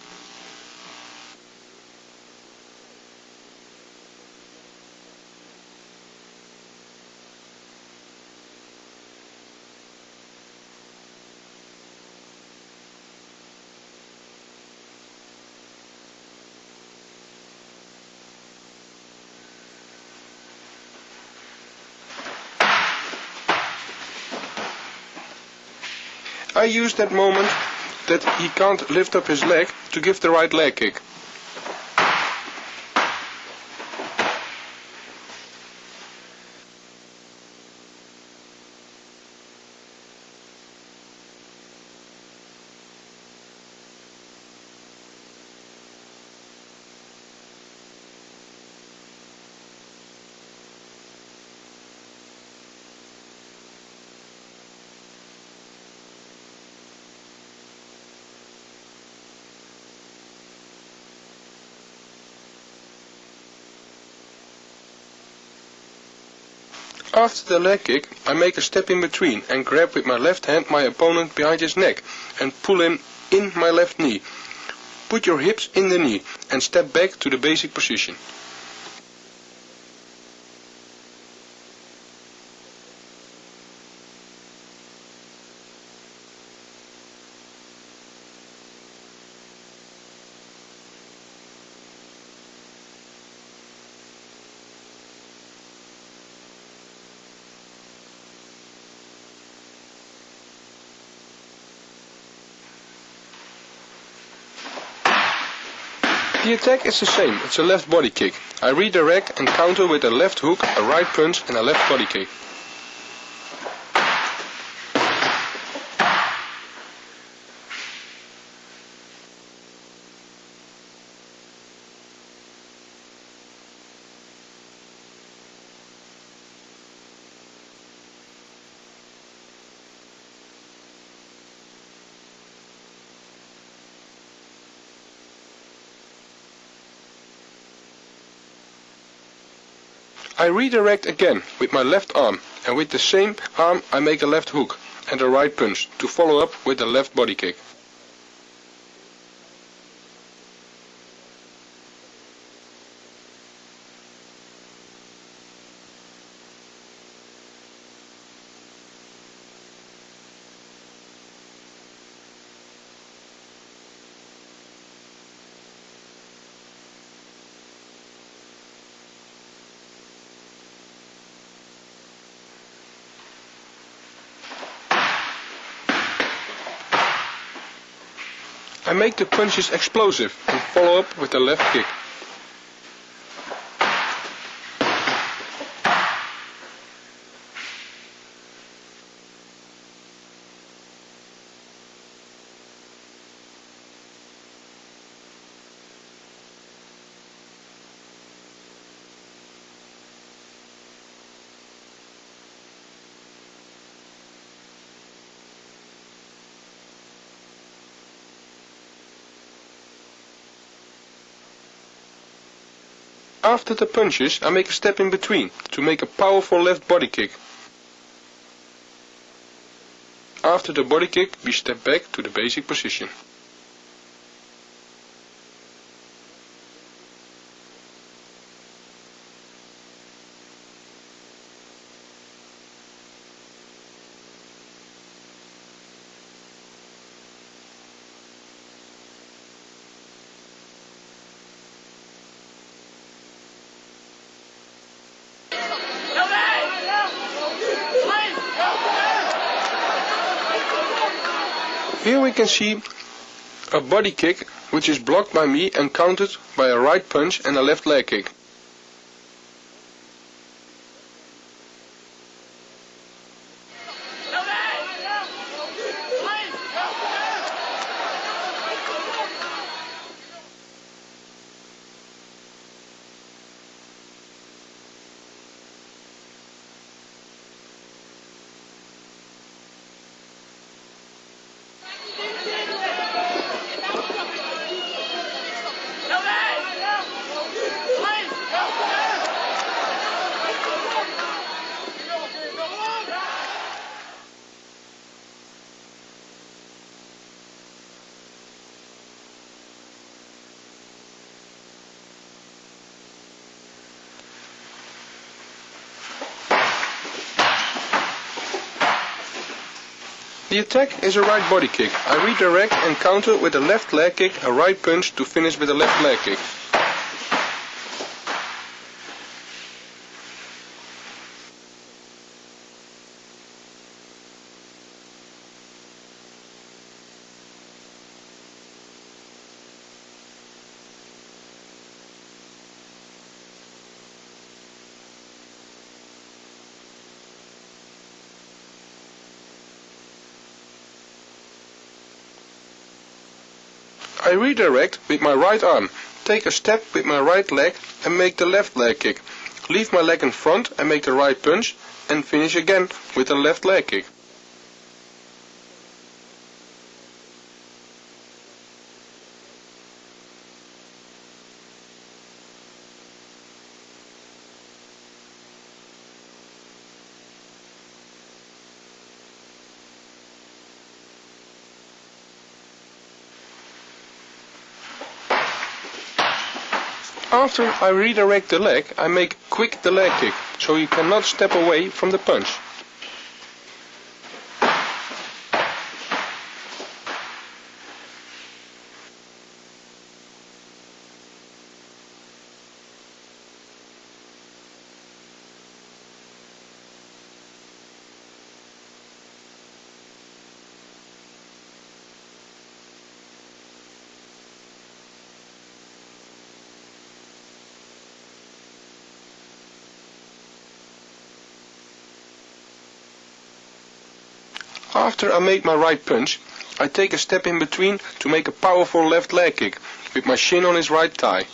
I use that moment that he can't lift up his leg to give the right leg kick. After the leg kick, I make a step in between and grab with my left hand my opponent behind his neck and pull him in my left knee. Put your hips in the knee and step back to the basic position. The attack is the same, it's a left body kick. I redirect and counter with a left hook, a right punch and a left body kick. I redirect again with my left arm, and with the same arm I make a left hook and a right punch to follow up with a left body kick. I make the punches explosive and follow up with the left kick. After the punches, I make a step in between to make a powerful left body kick. After the body kick, we step back to the basic position. Here we can see a body kick which is blocked by me and countered by a right punch and a left leg kick. The attack is a right body kick. I redirect and counter with a left leg kick, a right punch to finish with a left leg kick. I redirect with my right arm, take a step with my right leg and make the left leg kick. Leave my leg in front and make the right punch and finish again with the left leg kick. After I redirect the leg, I make quick the leg kick, so you cannot step away from the punch. After I make my right punch, I take a step in between to make a powerful left leg kick with my shin on his right thigh.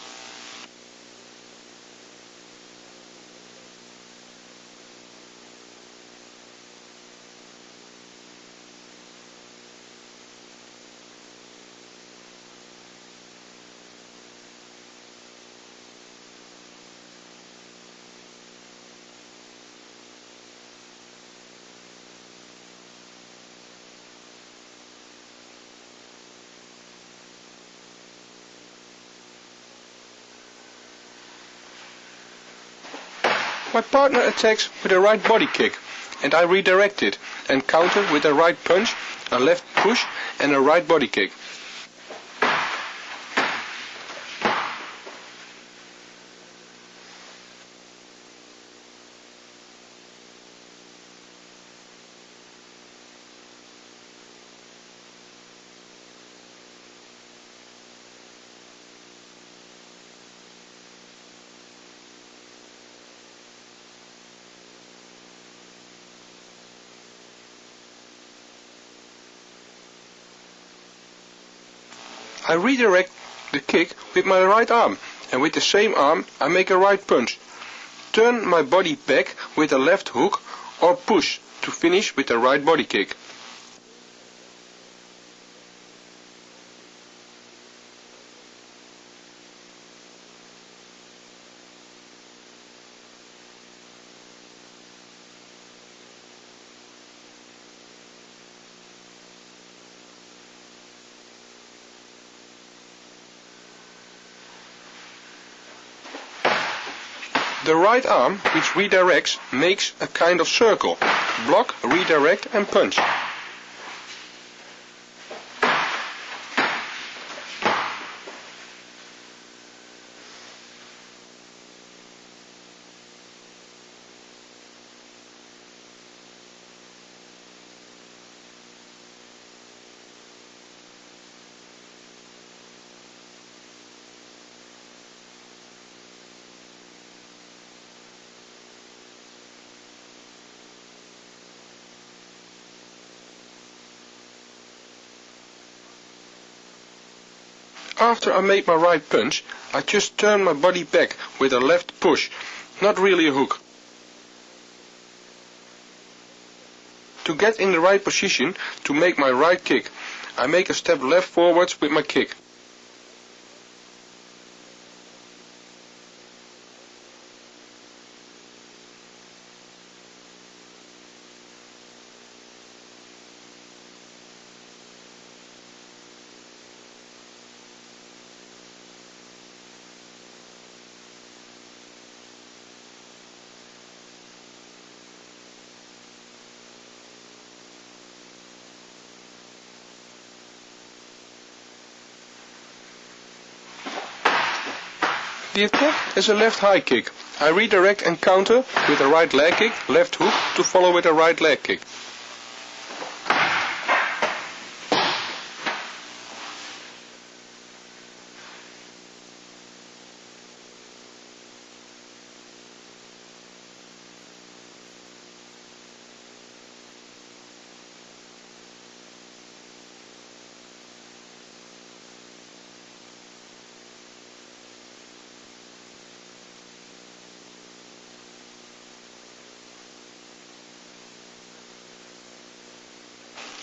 My partner attacks with a right body kick, and I redirect it and counter with a right punch, a left push and a right body kick. I redirect the kick with my right arm, and with the same arm I make a right punch. Turn my body back with a left hook or push to finish with a right body kick. The right arm, which redirects, makes a kind of circle. Block, redirect and punch. After I made my right punch, I just turn my body back with a left push, not really a hook. To get in the right position to make my right kick, I make a step left forwards with my kick. The attack is a left high kick. I redirect and counter with a right leg kick, left hook, to follow with a right leg kick.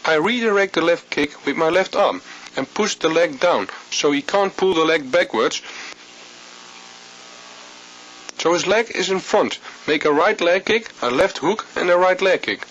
I redirect the left kick with my left arm and push the leg down so he can't pull the leg backwards. So his leg is in front. Make a right leg kick, a left hook and a right leg kick.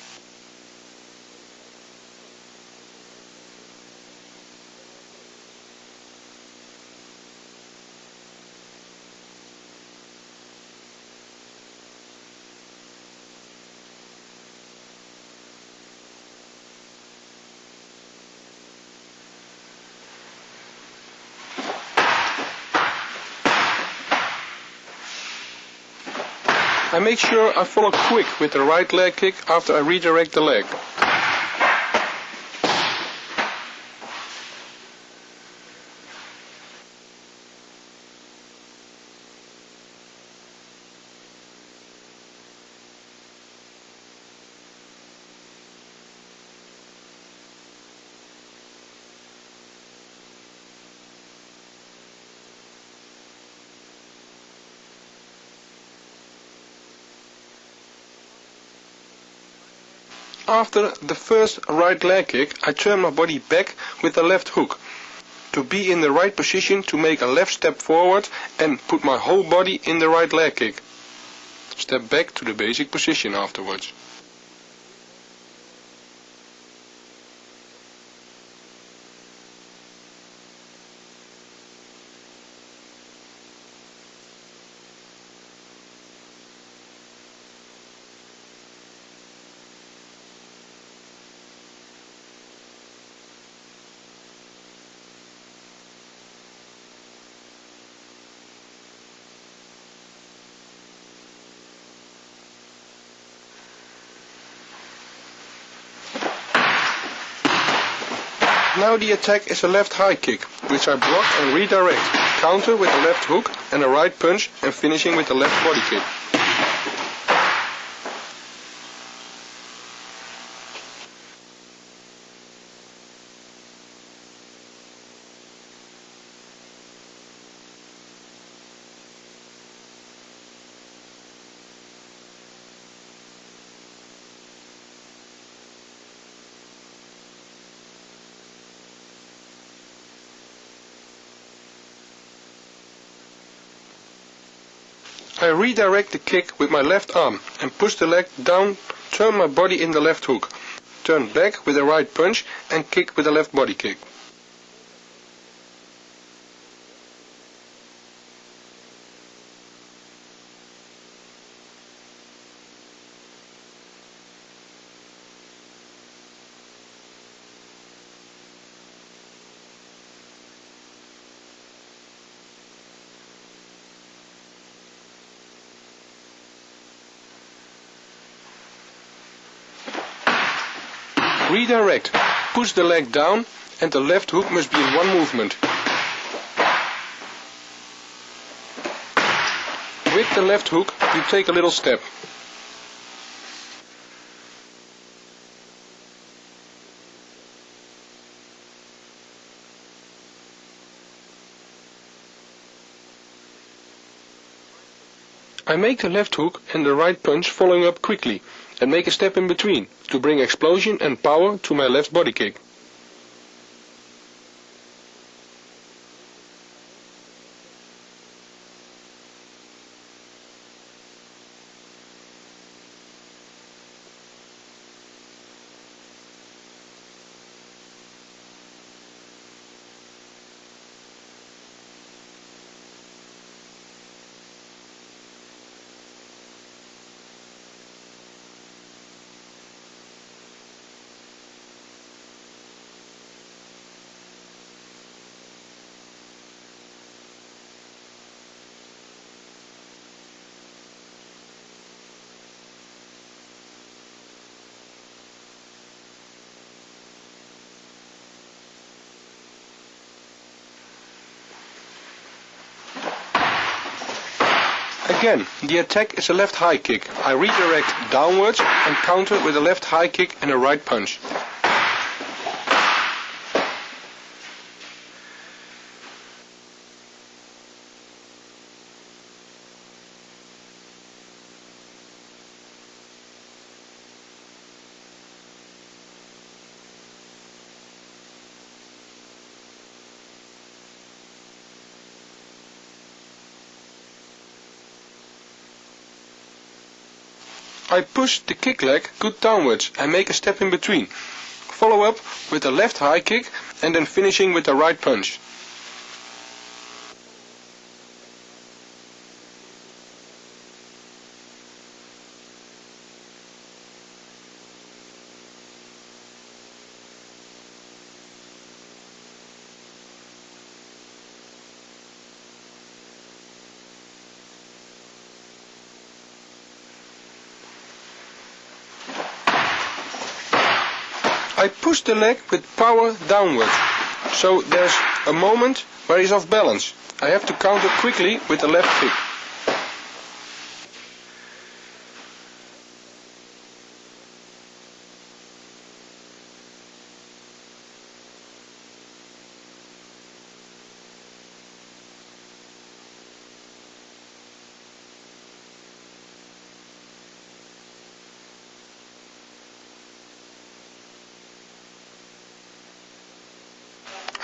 I make sure I follow quick with the right leg kick after I redirect the leg. After the first right leg kick, I turn my body back with the left hook to be in the right position to make a left step forward and put my whole body in the right leg kick. Step back to the basic position afterwards. Now the attack is a left high kick, which I block and redirect, counter with a left hook and a right punch and finishing with a left body kick. I redirect the kick with my left arm and push the leg down, turn my body in the left hook, turn back with a right punch and kick with a left body kick. Redirect. Push the leg down and the left hook must be in one movement. With the left hook you take a little step. I make the left hook and the right punch following up quickly and make a step in between to bring explosion and power to my left body kick. Again, the attack is a left high kick. I redirect downwards and counter with a left high kick and a right punch. I push the kick leg good downwards and make a step in between. Follow up with a left high kick and then finishing with the right punch. I push the leg with power downward, so there's a moment where he's off balance. I have to counter quickly with the left kick.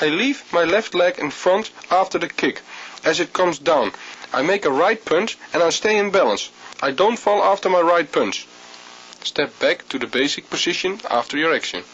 I leave my left leg in front after the kick. As it comes down, I make a right punch and I stay in balance. I don't fall after my right punch. Step back to the basic position after your action.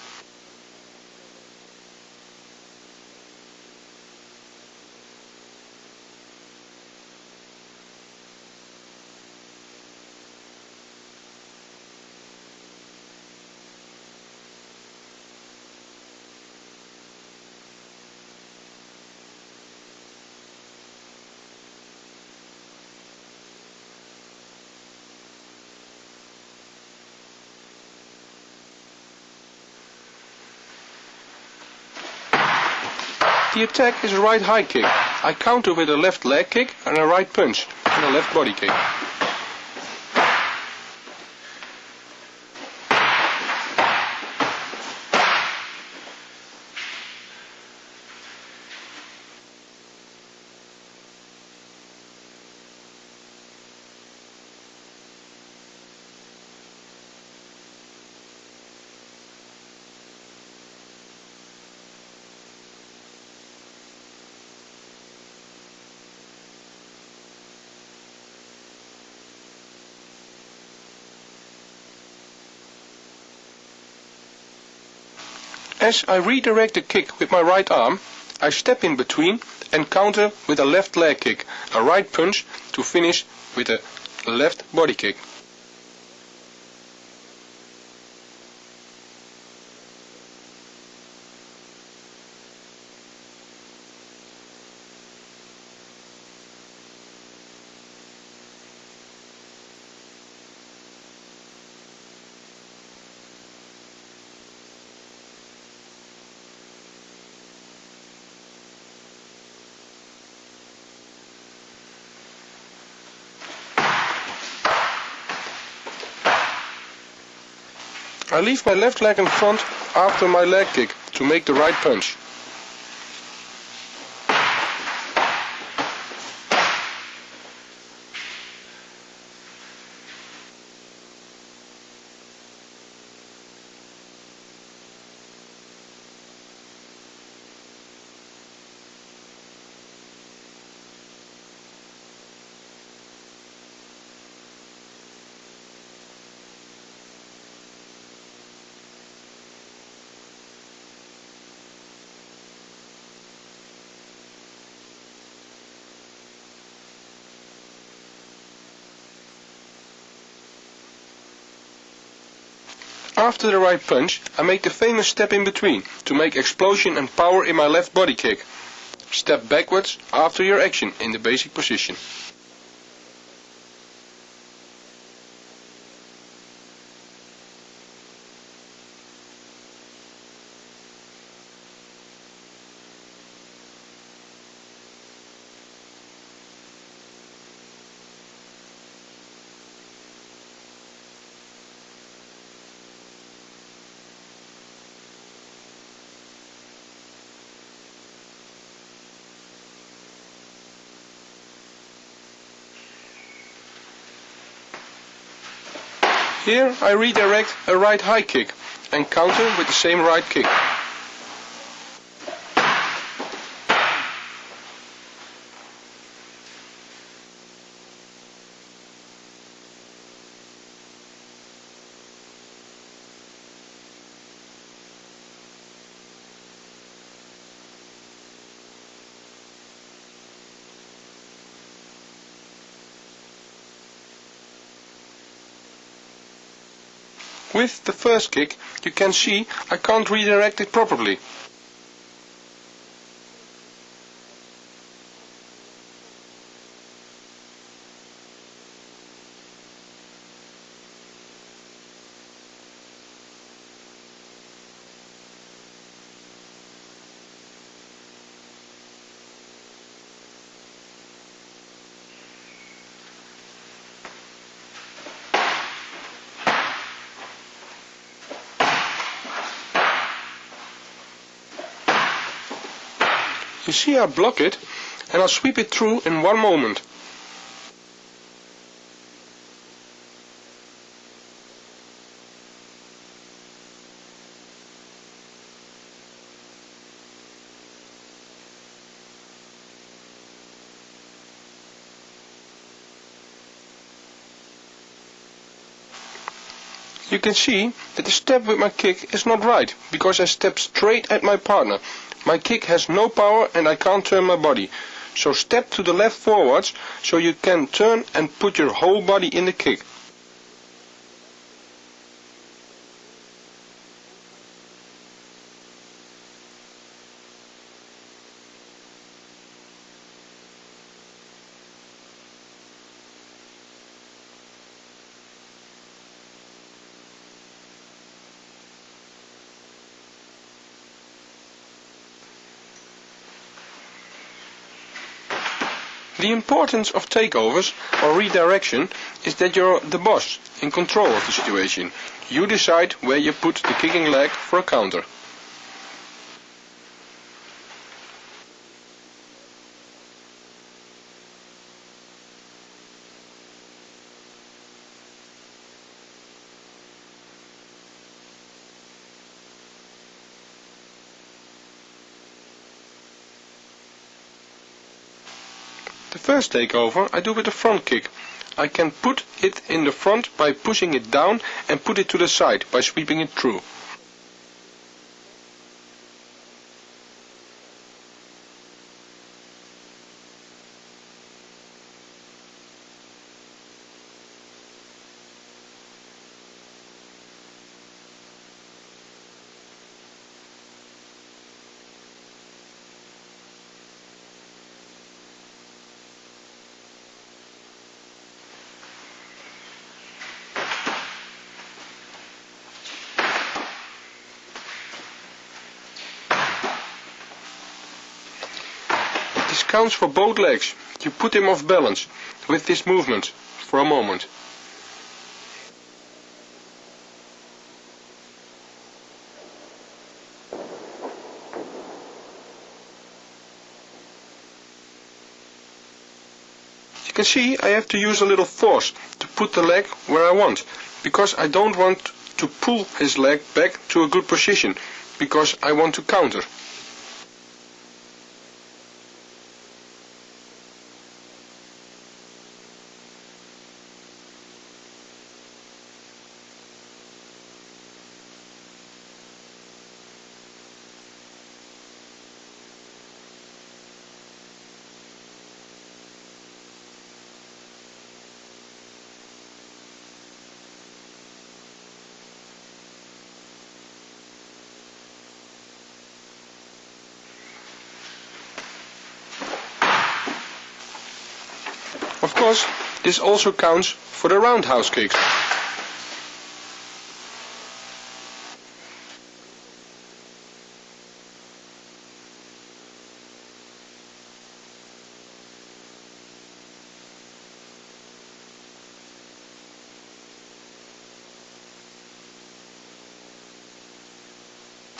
The attack is a right high kick. I counter with a left leg kick and a right punch and a left body kick. As I redirect the kick with my right arm, I step in between and counter with a left leg kick, a right punch to finish with a left body kick. I leave my left leg in front after my leg kick to make the right punch. After the right punch, I make the famous step in between to make explosion and power in my left body kick. Step backwards after your action in the basic position. Here I redirect a right high kick and counter with the same right kick. With the first kick, you can see I can't redirect it properly. You see I block it and I'll sweep it through in one moment. You can see that the step with my kick is not right, because I step straight at my partner. My kick has no power and I can't turn my body. So step to the left forwards so you can turn and put your whole body in the kick. The importance of takeovers or redirection is that you're the boss, in control of the situation. You decide where you put the kicking leg for a counter. The first takeover I do with the front kick. I can put it in the front by pushing it down and put it to the side by sweeping it through. counts for both legs. You put him off balance with this movement for a moment. You can see I have to use a little force to put the leg where I want, because I don't want to pull his leg back to a good position, because I want to counter. Of course, this also counts for the roundhouse kicks.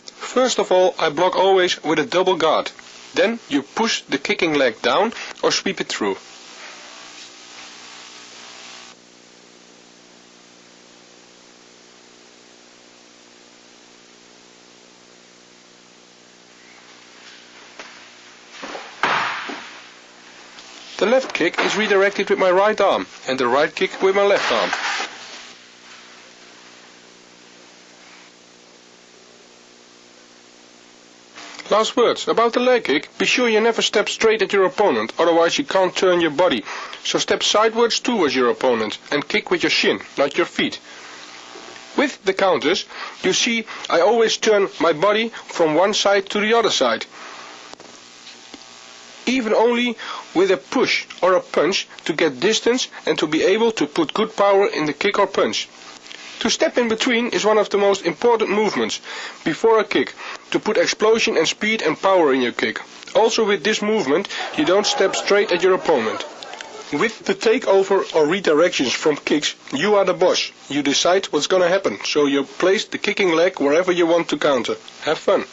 First of all, I block always with a double guard. Then you push the kicking leg down or sweep it through. The left kick is redirected with my right arm and the right kick with my left arm. Last words about the leg kick. Be sure you never step straight at your opponent, otherwise you can't turn your body. So step sideways towards your opponent and kick with your shin, not your feet. With the counters, you see I always turn my body from one side to the other side. Even only with a push or a punch to get distance and to be able to put good power in the kick or punch. To step in between is one of the most important movements before a kick, to put explosion and speed and power in your kick. Also with this movement you don't step straight at your opponent. With the takeover or redirections from kicks, you are the boss. You decide what's gonna happen, so you place the kicking leg wherever you want to counter. Have fun.